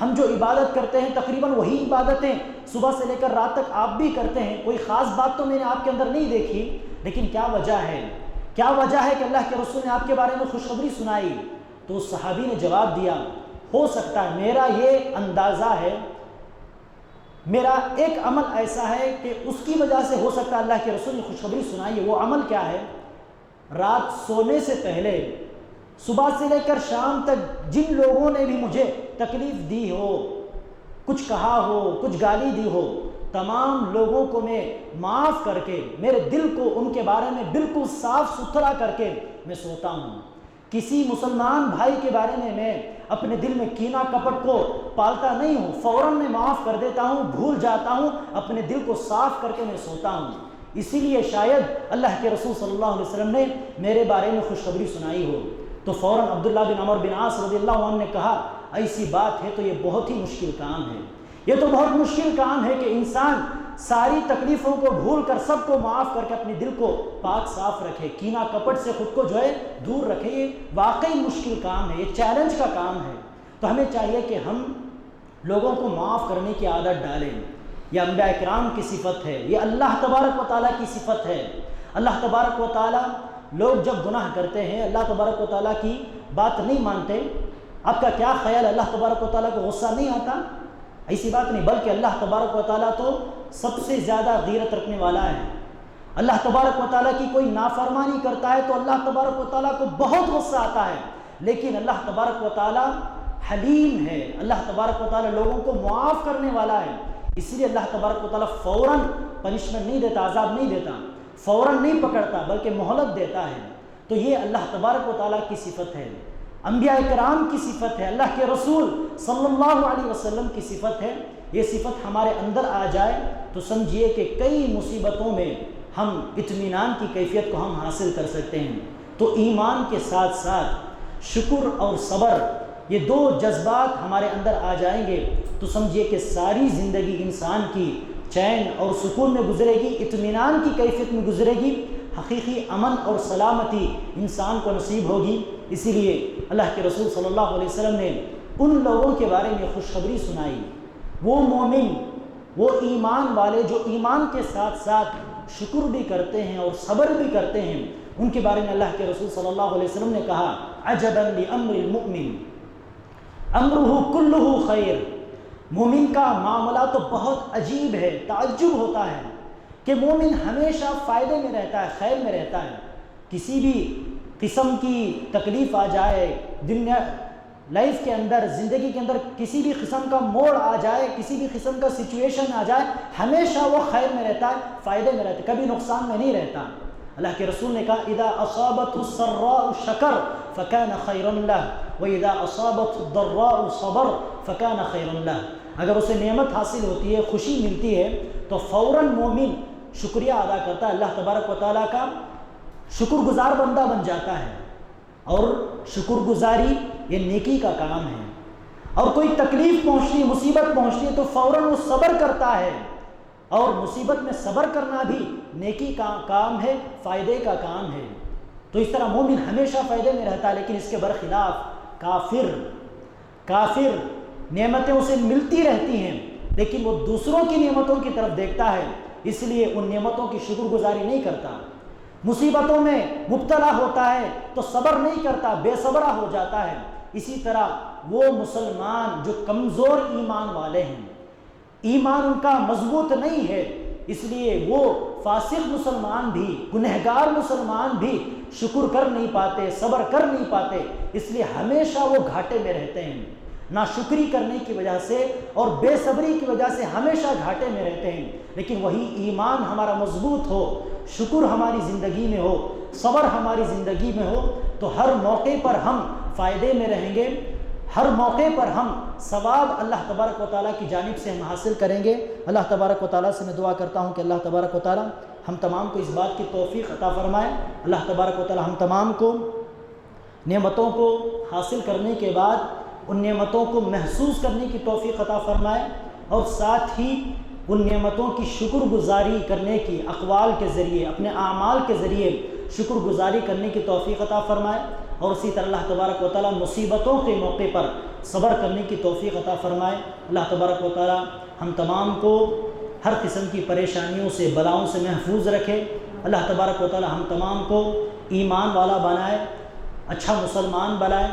ہم جو عبادت کرتے ہیں تقریباً وہی عبادتیں صبح سے لے کر رات تک آپ بھی کرتے ہیں، کوئی خاص بات تو میں نے آپ کے اندر نہیں دیکھی۔ لیکن کیا وجہ ہے کہ اللہ کے رسول نے آپ کے بارے میں خوشخبری سنائی؟ تو اس صحابی نے جواب دیا، ہو سکتا ہے میرا یہ اندازہ ہے، میرا ایک عمل ایسا ہے کہ اس کی وجہ سے ہو سکتا ہے اللہ کے رسول نے خوشخبری سنائی ہے۔ وہ عمل کیا ہے؟ رات سونے سے پہلے صبح سے لے کر شام تک جن لوگوں نے بھی مجھے تکلیف دی ہو، کچھ کہا ہو، کچھ گالی دی ہو، تمام لوگوں کو میں معاف کر کے، میرے دل کو ان کے بارے میں بالکل صاف ستھرا کر کے میں سوتا ہوں۔ کسی مسلمان بھائی کے بارے میں میں اپنے دل میں کینہ کپٹ کو پالتا نہیں ہوں، فوراً میں معاف کر دیتا ہوں، بھول جاتا ہوں، اپنے دل کو صاف کر کے میں سوتا ہوں۔ اسی لیے شاید اللہ کے رسول صلی اللہ علیہ وسلم نے میرے بارے میں خوشخبری سنائی ہو۔ تو فوراً عبداللہ بن عمر بن عاص رضی اللہ عنہ نے کہا، ایسی بات ہے تو یہ بہت ہی مشکل کام ہے، یہ تو بہت مشکل کام ہے کہ انسان ساری تکلیفوں کو بھول کر سب کو معاف کر کے اپنے دل کو پاک صاف رکھے، کینہ کپٹ سے خود کو جو ہے دور رکھے۔ یہ واقعی مشکل کام ہے، یہ چیلنج کا کام ہے۔ تو ہمیں چاہیے کہ ہم لوگوں کو معاف کرنے کی عادت ڈالیں۔ یہ انبیاء کرام کی صفت ہے، یہ اللہ تبارک و تعالیٰ کی صفت ہے۔ اللہ تبارک و تعالیٰ، لوگ جب گناہ کرتے ہیں اللہ تبارک و تعالیٰ کی بات نہیں مانتے، آپ کا کیا خیال ہے اللہ تبارک و تعالیٰ کو غصہ نہیں آتا؟ ایسی بات نہیں، بلکہ اللہ تبارک و تعالیٰ تو سب سے زیادہ غیرت رکھنے والا ہے۔ اللہ تبارک و تعالیٰ کی کوئی نافرمانی کرتا ہے تو اللہ تبارک و تعالیٰ کو بہت غصہ آتا ہے، لیکن اللہ تبارک و تعالیٰ حلیم ہے، اللہ تبارک و تعالیٰ لوگوں کو معاف کرنے والا ہے۔ اس لیے اللہ تبارک و تعالیٰ فوراً پنشمنٹ نہیں دیتا، عذاب نہیں دیتا، فوراً نہیں پکڑتا، بلکہ مہلت دیتا ہے۔ تو یہ اللہ تبارک و تعالیٰ کی صفت ہے، انبیاء کرام کی صفت ہے، اللہ کے رسول صلی اللہ علیہ وسلم کی صفت ہے۔ یہ صفت ہمارے اندر آ جائے تو سمجھیے کہ کئی مصیبتوں میں ہم اطمینان کی کیفیت کو ہم حاصل کر سکتے ہیں۔ تو ایمان کے ساتھ ساتھ شکر اور صبر یہ دو جذبات ہمارے اندر آ جائیں گے تو سمجھیے کہ ساری زندگی انسان کی چین اور سکون میں گزرے گی، اطمینان کی کیفیت میں گزرے گی، حقیقی امن اور سلامتی انسان کو نصیب ہوگی۔ اسی لیے اللہ کے رسول صلی اللہ علیہ وسلم نے ان لوگوں کے بارے میں خوشخبری سنائی، وہ مومن، وہ ایمان والے جو ایمان کے ساتھ ساتھ شکر بھی کرتے ہیں اور صبر بھی کرتے ہیں، ان کے بارے میں اللہ کے رسول صلی اللہ علیہ وسلم نے کہا عجبا لامر المؤمن امرہ کلہ خیر، مومن کا معاملہ تو بہت عجیب ہے، تعجب ہوتا ہے کہ مومن ہمیشہ فائدے میں رہتا ہے، خیر میں رہتا ہے، کسی بھی قسم کی تکلیف آ جائے، دنیا لائف کے اندر، زندگی کے اندر کسی بھی قسم کا موڑ آ جائے، کسی بھی قسم کا سچویشن آ جائے، ہمیشہ وہ خیر میں رہتا ہے، فائدے میں رہتا ہے، کبھی نقصان میں نہیں رہتا۔ اللہ کے رسول نے کہا اذا اصابته السراء شکر فکان خیرا له واذا اصابته الضراء صبر فکان خیرا له، اگر اسے نعمت حاصل ہوتی ہے، خوشی ملتی ہے تو فوراً مومن شکریہ ادا کرتا ہے، اللہ تبارک و تعالیٰ کا شکر گزار بندہ بن جاتا ہے، اور شکر گزاری یہ نیکی کا کام ہے۔ اور کوئی تکلیف پہنچتی ہے، مصیبت پہنچتی ہے تو فوراً وہ صبر کرتا ہے، اور مصیبت میں صبر کرنا بھی نیکی کا کام ہے، فائدے کا کام ہے۔ تو اس طرح مومن ہمیشہ فائدے میں رہتا ہے، لیکن اس کے برخلاف کافر نعمتیں اسے ملتی رہتی ہیں لیکن وہ دوسروں کی نعمتوں کی طرف دیکھتا ہے، اس لیے ان نعمتوں کی شکر گزاری نہیں کرتا، مصیبتوں میں مبتلا ہوتا ہے تو صبر نہیں کرتا، بے صبرا ہو جاتا ہے۔ اسی طرح وہ مسلمان جو کمزور ایمان والے ہیں، ایمان ان کا مضبوط نہیں ہے، اس لیے وہ فاسق مسلمان بھی، گنہگار مسلمان بھی شکر کر نہیں پاتے، صبر کر نہیں پاتے، اس لیے ہمیشہ وہ گھاٹے میں رہتے ہیں، ناشکری کرنے کی وجہ سے اور بے صبری کی وجہ سے ہمیشہ گھاٹے میں رہتے ہیں۔ لیکن وہی ایمان ہمارا مضبوط ہو، شکر ہماری زندگی میں ہو، صبر ہماری زندگی میں ہو تو ہر موقع پر ہم فائدے میں رہیں گے، ہر موقع پر ہم ثواب اللہ تبارک و تعالیٰ کی جانب سے ہم حاصل کریں گے۔ اللہ تبارک و تعالیٰ سے میں دعا کرتا ہوں کہ اللہ تبارک و تعالیٰ ہم تمام کو اس بات کی توفیق عطا فرمائے، اللہ تبارک و تعالیٰ ہم تمام کو نعمتوں کو حاصل کرنے کے بعد ان نعمتوں کو محسوس کرنے کی توفیق عطا فرمائے، اور ساتھ ہی ان نعمتوں کی شکر گزاری کرنے کی اقوال کے ذریعے، اپنے اعمال کے ذریعے شکر گزاری کرنے کی توفیق عطا فرمائے، اور اسی طرح اللہ تبارک و تعالیٰ مصیبتوں کے موقع پر صبر کرنے کی توفیق عطا فرمائے۔ اللہ تبارک و تعالیٰ ہم تمام کو ہر قسم کی پریشانیوں سے، بلاؤں سے محفوظ رکھے۔ اللہ تبارک و تعالیٰ ہم تمام کو ایمان والا بنائے، اچھا مسلمان بنائے،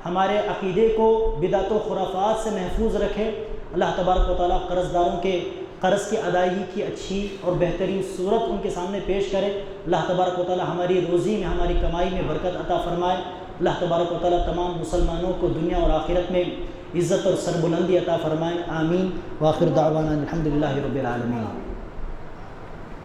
ہمارے عقیدے کو بدعت و خرافات سے محفوظ رکھے۔ اللہ تبارک و تعالیٰ قرض داروں کے قرض کی ادائیگی کی اچھی اور بہترین صورت ان کے سامنے پیش کرے۔ اللہ تبارک و تعالیٰ ہماری روزی میں، ہماری کمائی میں برکت عطا فرمائے۔ اللہ تبارک و تعالیٰ تمام مسلمانوں کو دنیا اور آخرت میں عزت اور سربلندی عطا فرمائے، آمین۔ وآخر دعوانا الحمدللہ رب العالمین۔